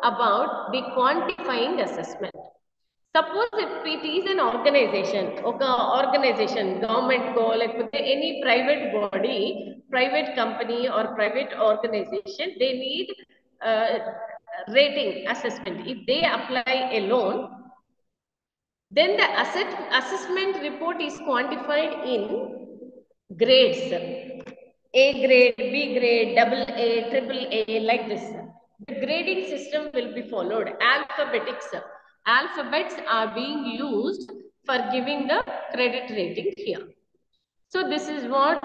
about the quantifying assessment. Suppose if it is an organization, government go, like any private body, private company or private organization, they need rating assessment. If they apply a loan, then the assessment report is quantified in grades. A grade, B grade, double A, triple A, like this. The grading system will be followed. Alphabetics. Alphabets are being used for giving the credit rating here. So this is what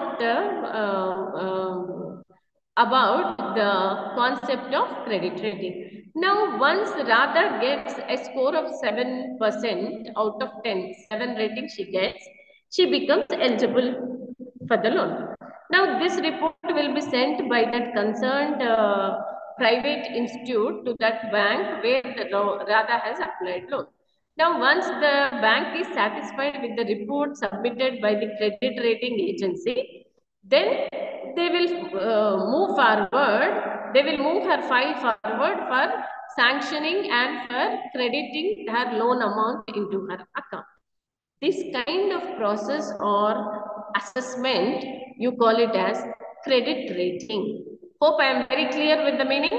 about the concept of credit rating. Now, once Radha gets a score of 7% out of 10, 7 rating she gets, she becomes eligible for the loan. Now, this report will be sent by that concerned private institute to that bank where the Radha has applied loan. Now, once the bank is satisfied with the report submitted by the credit rating agency, then they will move forward, they will move her file forward for sanctioning and for crediting her loan amount into her account. This kind of process or assessment, you call it as credit rating. Hope I am very clear with the meaning.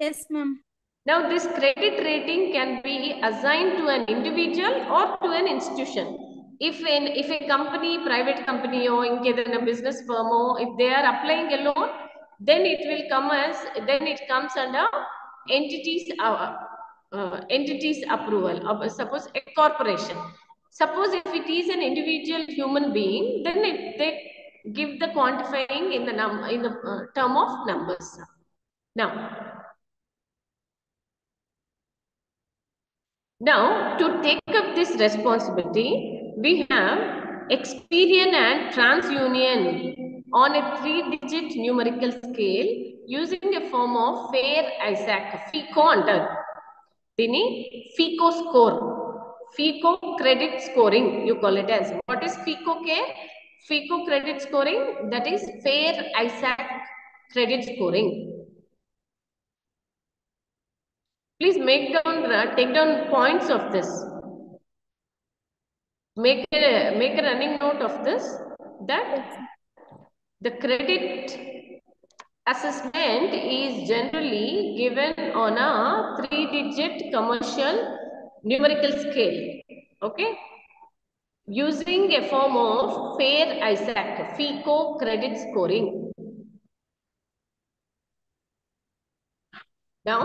Yes, ma'am. Now, this credit rating can be assigned to an individual or to an institution. If a company, private company or in a business firm, or if they are applying a loan, then it comes under entities approval. Suppose a corporation. Suppose if it is an individual human being, then they give the quantifying in the term of numbers. Now, Now, to take up this responsibility, we have Experian and TransUnion on a 3-digit numerical scale using a form of fair Isaac FICO under Dini FICO score. FICO credit scoring, you call it as. What is FICO care? FICO credit scoring, that is fair Isaac credit scoring. Please take down points of this. Make a running note of this, that Yes. the credit assessment is generally given on a 3-digit commercial numerical scale. Okay. Using a form of fair Isaac, FICO credit scoring. Now,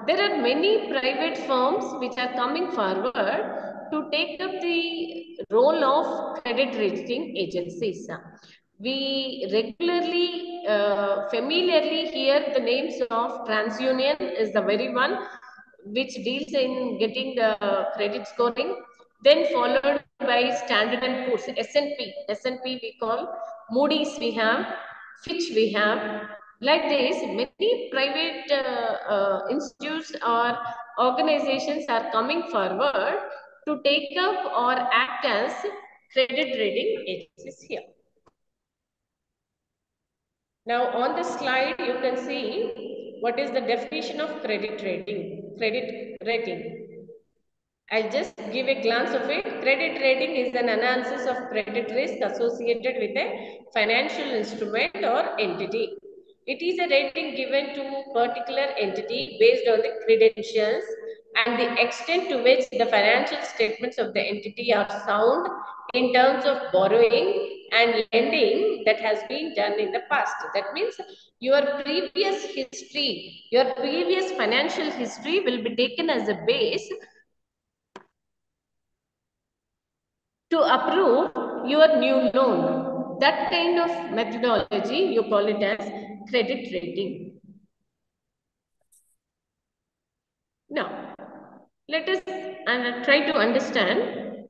there are many private firms which are coming forward to take up the role of credit rating agencies. We regularly, familiarly hear the names of TransUnion is the very one which deals in getting the credit scoring, then followed by Standard and Poor's, S&P we call, Moody's we have, Fitch we have. Like this, many private institutes or organizations are coming forward to take up or act as credit rating agencies here. Now on the slide, you can see what is the definition of credit rating. Credit rating. I'll just give a glance of it. Credit rating is an analysis of credit risk associated with a financial instrument or entity. It is a rating given to a particular entity based on the credentials and the extent to which the financial statements of the entity are sound in terms of borrowing and lending that has been done in the past. That means your previous history, your previous financial history will be taken as a base to approve your new loan. That kind of methodology, you call it as credit rating. Now, let us try to understand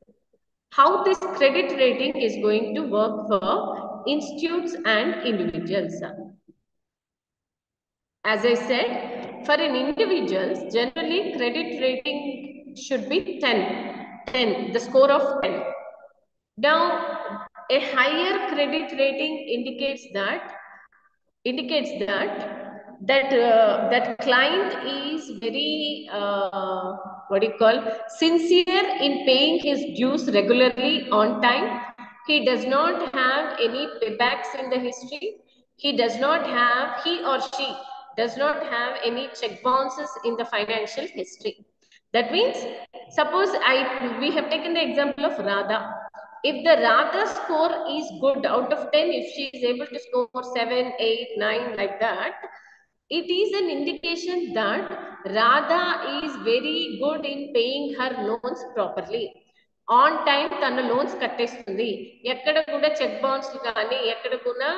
how this credit rating is going to work for institutes and individuals. As I said, for an individual, generally credit rating should be 10, the score of 10. Now, a higher credit rating that client is very what do you call, sincere in paying his dues regularly on time. He does not have any paybacks in the history. He or she does not have any check bounces in the financial history. That means, suppose we have taken the example of Radha. If the Radha score is good out of 10, if she is able to score 7, 8, 9 like that, it is an indication that Radha is very good in paying her loans properly. On time తన loans కట్టేస్తుంది, ఎక్కడ కూడా check bounce కానీ ఎక్కడ కూడా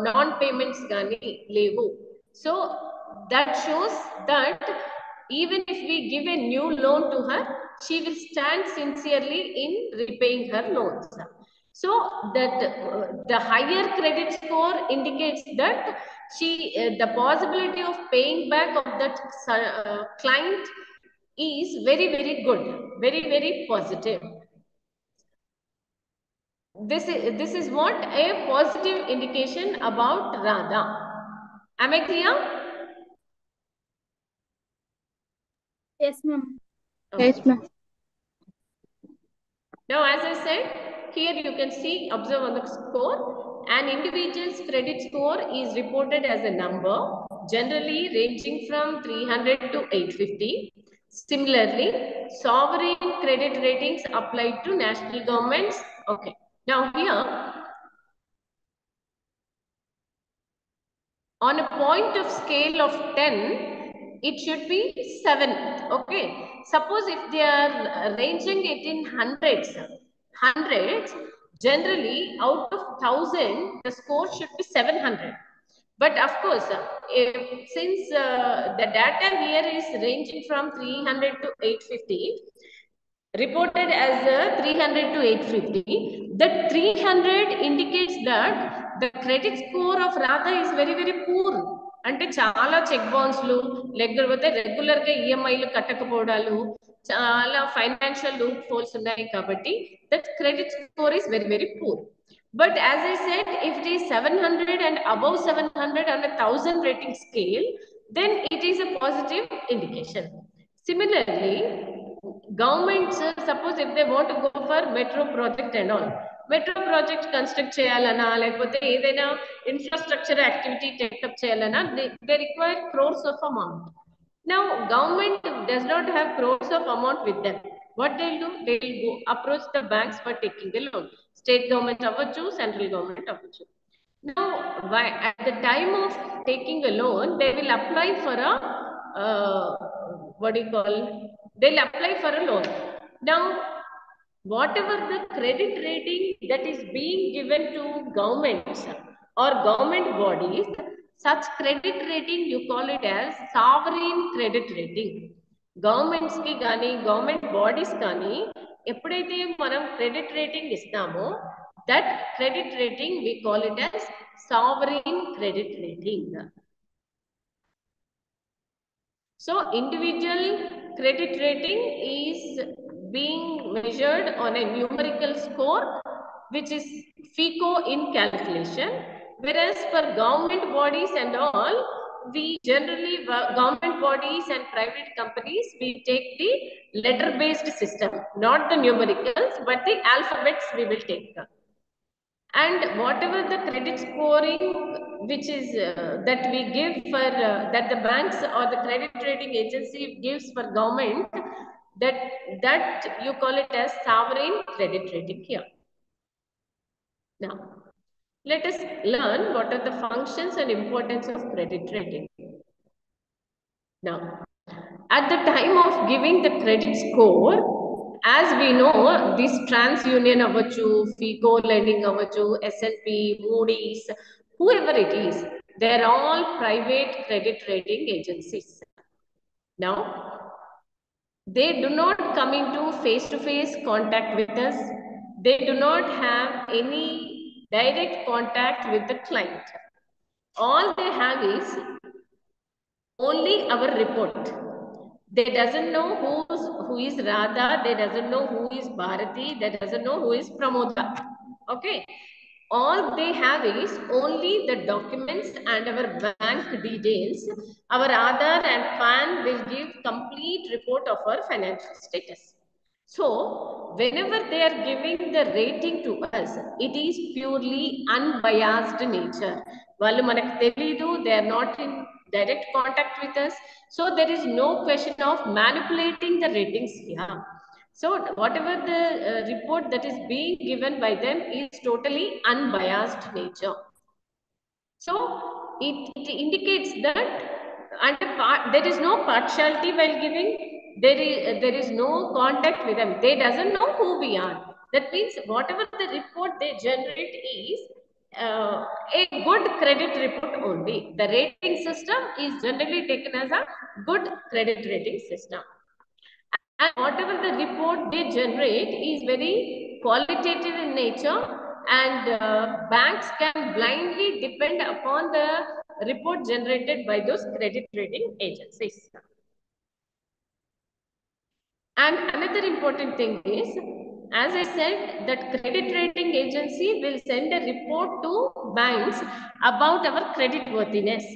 non payments కానీ లేవు. So that shows that even if we give a new loan to her, she will stand sincerely in repaying her loans. So that the higher credit score indicates that the possibility of paying back of that client is very, very good, very, very positive. This is what a positive indication about Radha. Am I clear? Yes, ma'am. Okay. Yes, ma'am. Now, as I said, here you can see, observe on the score, an individual's credit score is reported as a number, generally ranging from 300 to 850. Similarly, sovereign credit ratings applied to national governments. Okay. Now here, on a point of scale of 10, it should be 7. Okay. Suppose if they are ranging it in hundreds, generally out of 1000, the score should be 700. But of course, since the data here is ranging from 300 to 850, reported as 300 to 850, the 300 indicates that the credit score of Radha is very, very poor. అంటే చాలా check బౌన్స్లు లేకపోతే రెగ్యులర్గా ఈఎంఐలు కట్టకపోవడాలు చాలా financial loop holes ఉన్నాయి కాబట్టి that credit score is very, very poor. But as I said, if it is 700 and above 700 on a 1000 rating scale, then it is a positive indication. Similarly, governments, suppose if they want to go for metro project and all, metro project construct cheyalana, lekapothe edaina infrastructure activity take up cheyalana, they require crores of amount. Now, government does not have crores of amount with them. What they'll do? They'll go approach the banks for taking the loan. State government avvachu, central government avvachu. Now, at the time of taking a loan, they will apply for a what do you call? They'll apply for a loan. Now, whatever the credit rating that is being given to governments or government bodies, such credit rating you call it as sovereign credit rating. Governments ki gaani, government bodies gaani, ఎప్పుడైతే మనం credit rating ఇస్తామో that credit rating we call it as sovereign credit rating. So individual credit rating is being measured on a numerical score, which is FICO in calculation. Whereas for government bodies and all, we generally, government bodies and private companies, we take the letter-based system, not the numericals, but the alphabets we will take. And whatever the credit scoring which is that we give for that the banks or the credit rating agency gives for government, that you call it as sovereign credit rating here. Now, let us learn what are the functions and importance of credit rating. Now, at the time of giving the credit score, as we know, this TransUnion avvachu, FICO lending avvachu, S&P, Moody's, whoever it is, they're all private credit rating agencies. Now, they do not come into face-to-face contact with us. They do not have any direct contact with the client. All they have is only our report. They doesn't know who is Radha, they doesn't know who is Bharati, they doesn't know who is Pramoda. Okay. All they have is only the documents and our bank details. Our Aadhaar and PAN will give complete report of our financial status. So, whenever they are giving the rating to us, it is purely unbiased nature. Vallu manaku telidu, they are not in direct contact with us. So, there is no question of manipulating the ratings here. So, whatever the report that is being given by them is totally unbiased nature. So, it indicates that there is no partiality while giving. There is no contact with them. They doesn't know who we are. That means whatever the report they generate is a good credit report only. The rating system is generally taken as a good credit rating system. And whatever the report they generate is very qualitative in nature, and banks can blindly depend upon the report generated by those credit rating agencies. And another important thing is, as I said, that credit rating agency will send a report to banks about our credit worthiness.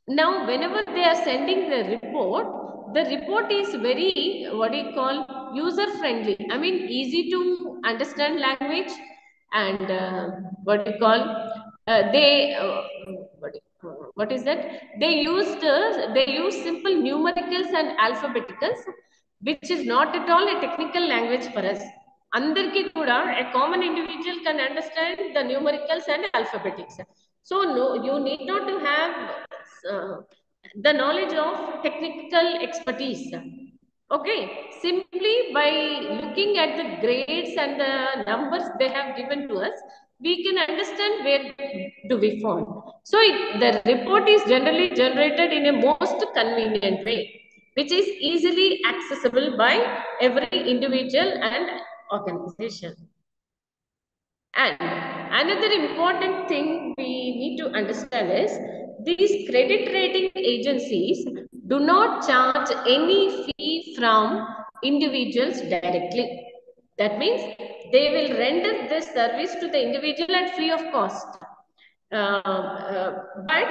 Now, whenever they are sending the report is very, what do you call, user friendly. I mean, easy to understand language, and what do you call, what is that? They use simple numericals and alphabeticals, which is not at all a technical language for us. Andarki kuda, a common individual can understand the numericals and alphabetics. So no, you need not to have the knowledge of technical expertise. Okay, simply by looking at the grades and the numbers they have given to us, we can understand where do we fall. So the report is generally generated in a most convenient way, which is easily accessible by every individual and organization. And another important thing we need to understand is these credit rating agencies do not charge any fee from individuals directly. That means they will render this service to the individual at free of cost. But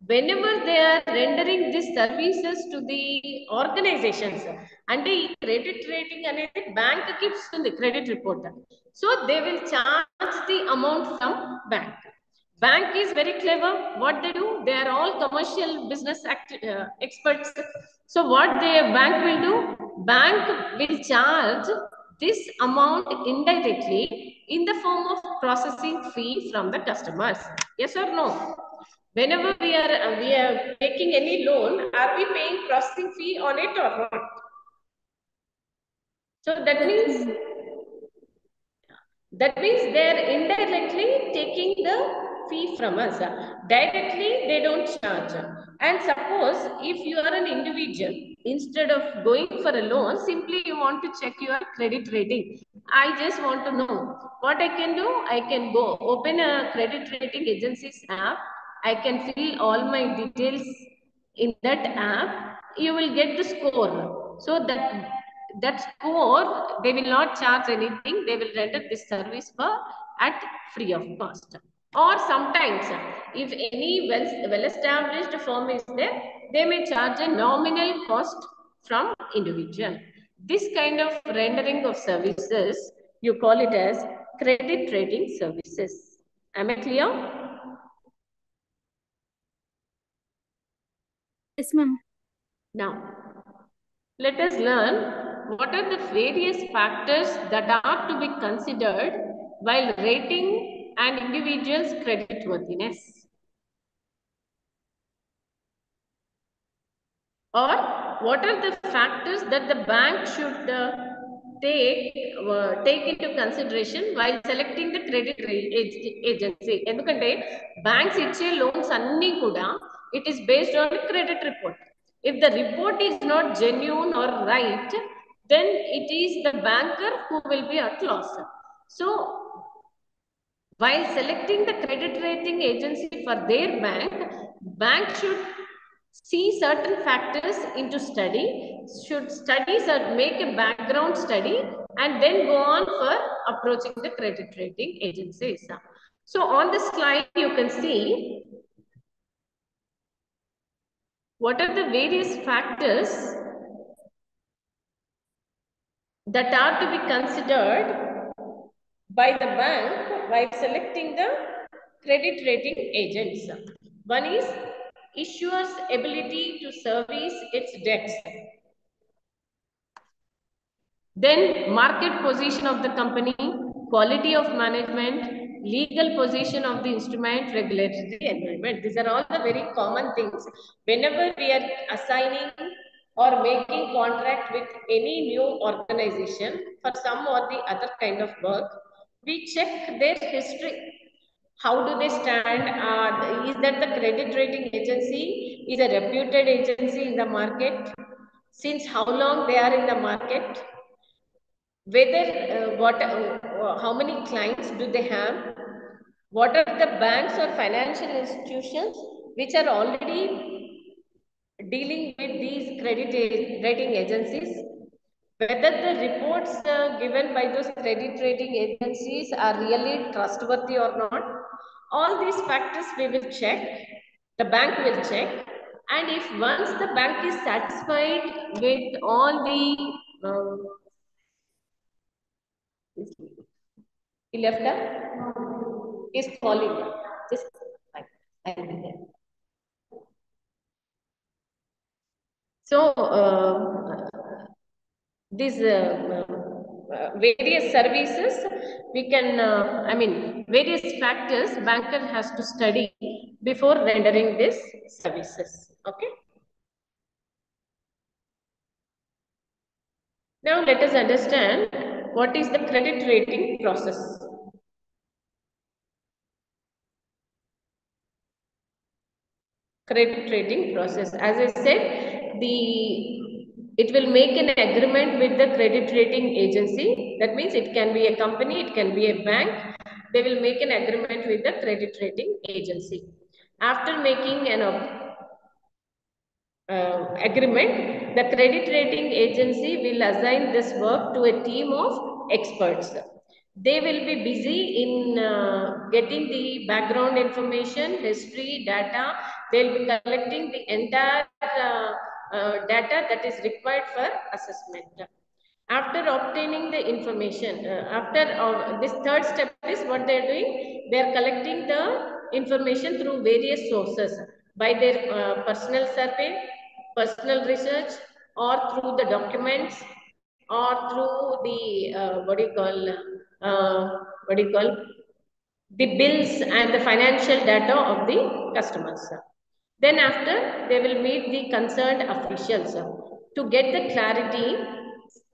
whenever they are rendering these services to the organizations, and the credit rating అనేది bank కి ఇస్తుంది credit report, so they will charge the amount from bank. Bank is very clever. What they do, they are all commercial business experts. So what the bank will do, bank will charge this amount indirectly in the form of processing fee from the customers. Yes or no? Whenever we are taking any loan, are we paying processing fee on it or not? So Yes, ma'am. that means they're indirectly taking the fee from us. Directly, they don't charge. And suppose if you are an individual, instead of going for a loan, simply you want to check your credit rating. I just want to know what I can do. I can go open a credit rating agency's app. I can fill all my details in that app. You will get the score. So that score, they will not charge anything. They will render this service for at free of cost. Or sometimes, if any well-established firm is there, they may charge a nominal cost from individual. This kind of rendering of services, you call it as credit rating services. Am I clear? Yes, ma'am. Now, let us learn what are the various factors that are to be considered while rating an individual's creditworthiness. Or what are the factors that the bank should take into consideration while selecting the credit agency? ఎందుకంటే banks ఇచ్చే loans అన్ని కూడా it is based on credit report. If the report is not genuine or right, then it is the banker who will be at loss. So while selecting the credit rating agency for their bank, bank should see certain factors into study, should study or make a background study, and then go on for approaching the credit rating agencies. So on the slide, you can see what are the various factors that are to be considered by the bank while selecting the credit rating agents. One is issuer's ability to service its debts. Then market position of the company, quality of management, legal position of the instrument, regulatory environment. These are all the very common things. Whenever we are assigning or making contract with any new organization for some or the other kind of work, we check their history. How do they stand? Is that the credit rating agency is a reputed agency in the market? Since how long they are in the market? Whether how many clients do they have, what are the banks or financial institutions which are already dealing with these credit rating agencies, whether the reports given by those credit rating agencies are really trustworthy or not. All these factors we will check, the bank will check, and if once the bank is satisfied with all the he left her. He's calling her. Just I'll be there. So these various services we can, I mean, various factors banker has to study before rendering these services. Okay. Now let us understand what is the credit rating process. credit rating process. As I said, it will make an agreement with the credit rating agency. That means it can be a company, it can be a bank. They will make an agreement with the credit rating agency. After making an agreement, the credit rating agency will assign this work to a team of experts. They will be busy in getting the background information, history, data. They'll be collecting the entire data that is required for assessment. After obtaining the information, after this third step is what they are doing. They are collecting the information through various sources by their personal survey, personal research, or through the documents, or through the what do you call the bills and the financial data of the customers. Then after, they will meet the concerned officials to get the clarity.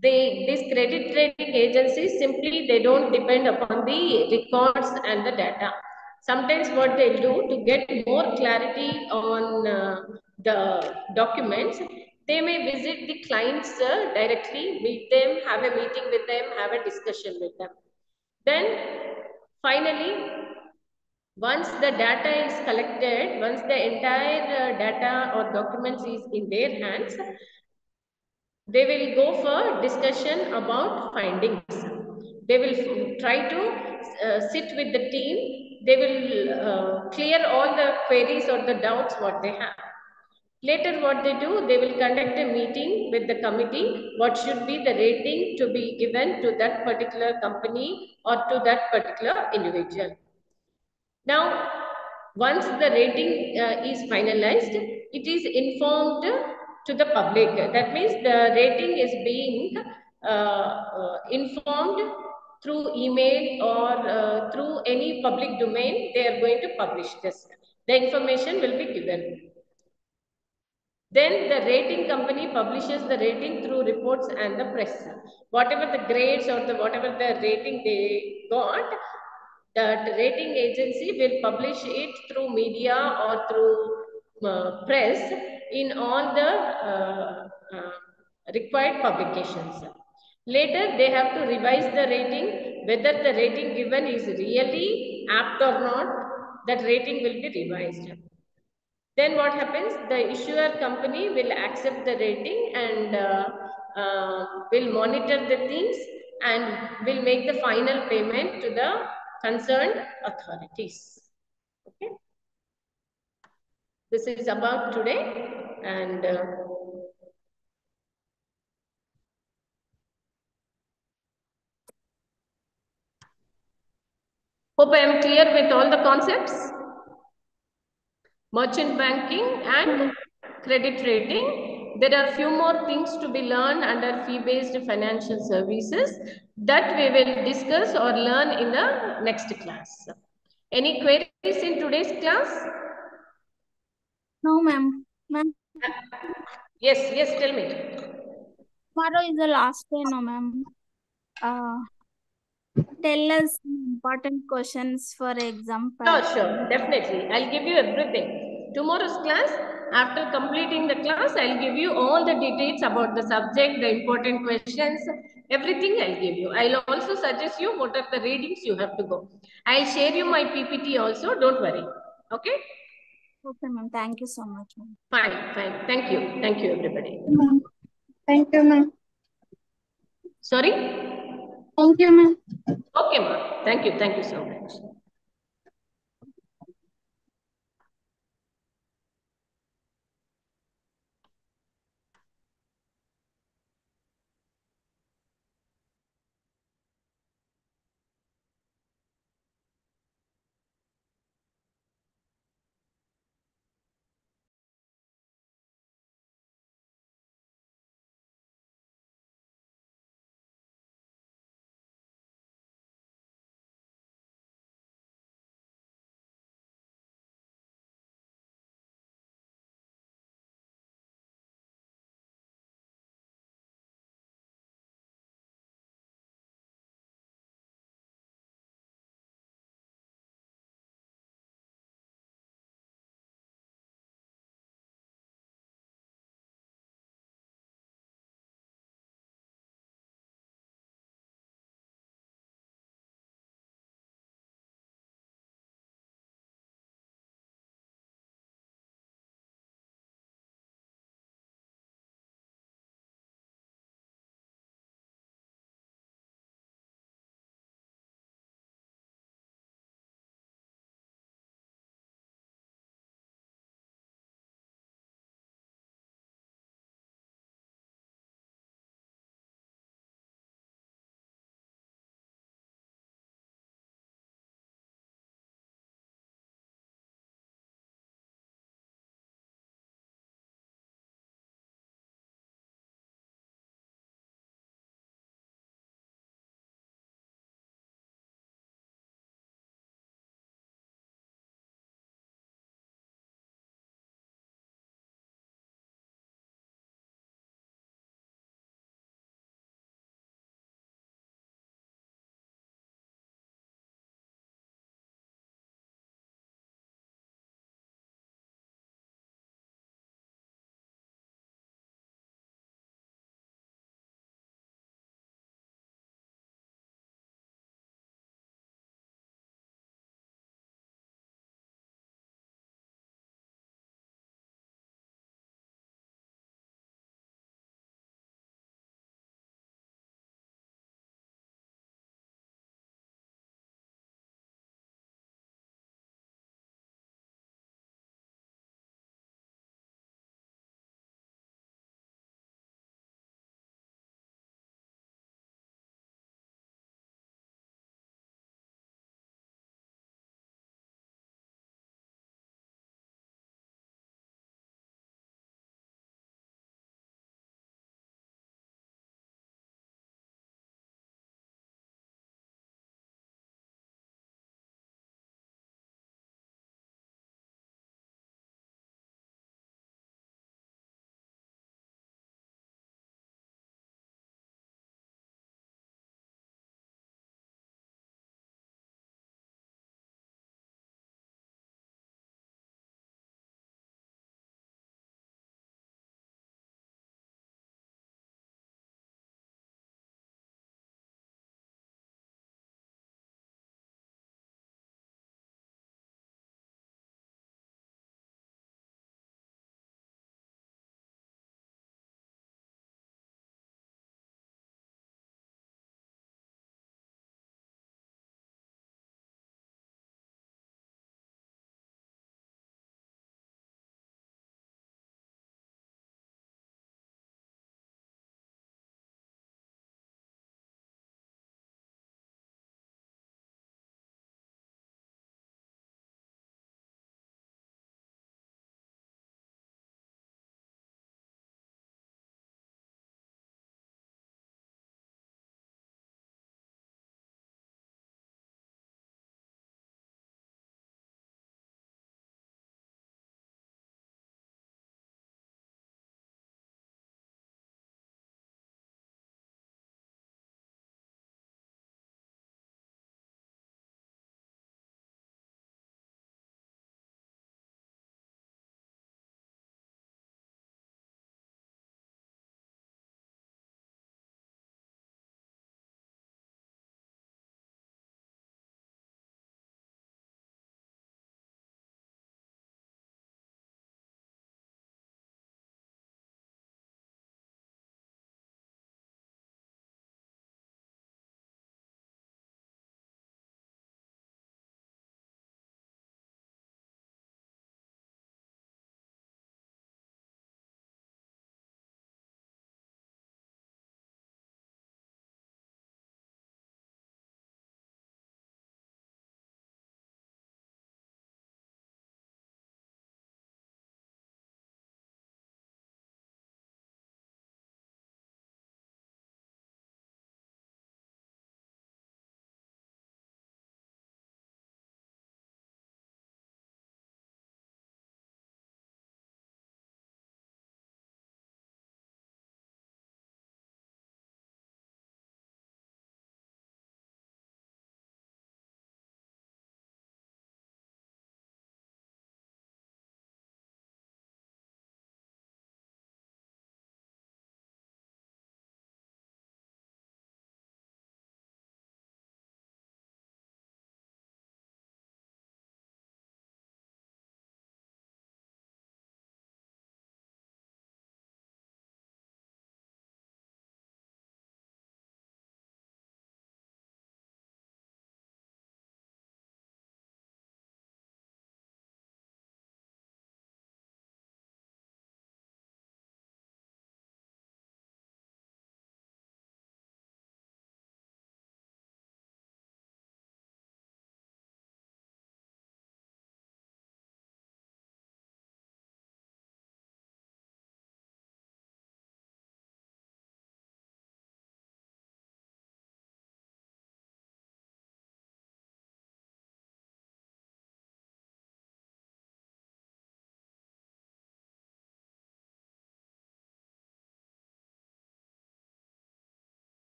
These credit rating agencies simply, they don't depend upon the records and the data. Sometimes what they do to get more clarity on the documents, they may visit the clients directly, meet them, have a meeting with them, have a discussion with them. Then finally, once the data is collected, once the entire data or documents is in their hands, they will go for discussion about findings. They will try to sit with the team. They will clear all the queries or the doubts what they have. Later, what they do, they will conduct a meeting with the committee. What should be the rating to be given to that particular company or to that particular individual. Now, once the rating is finalized, it is informed to the public. That means the rating is being informed through email or through any public domain. They are going to publish this. The information will be given. Then the rating company publishes the rating through reports and the press. Whatever the grades or whatever the rating they got, the rating agency will publish it through media or through press in all the required publications. Later, they have to revise the rating. Whether the rating given is really apt or not, that rating will be revised. Then what happens? The issuer company will accept the rating and will monitor the things and will make the final payment to the concerned authorities. Okay. This is about today, and hope I am clear with all the concepts. Merchant banking and credit rating. There are few more things to be learned under fee-based financial services that we will discuss or learn in the next class. Any queries in today's class? No, ma'am. Ma'am. Yes, tell me. Tomorrow is the last day, no, ma'am. Tell us important questions for exam pattern. Sure, definitely. I'll give you everything. Tomorrow's class, after completing the class, I'll give you all the details about the subject, the important questions, everything I'll give you. I'll also suggest you what are the readings you have to go. I'll share you my PPT also, don't worry. Okay? Okay, ma'am. Thank you so much, ma'am. Fine. Thank you. Thank you, everybody. Thank you, ma'am. Sorry? Thank you, ma'am. Okay, ma'am. Thank you so much.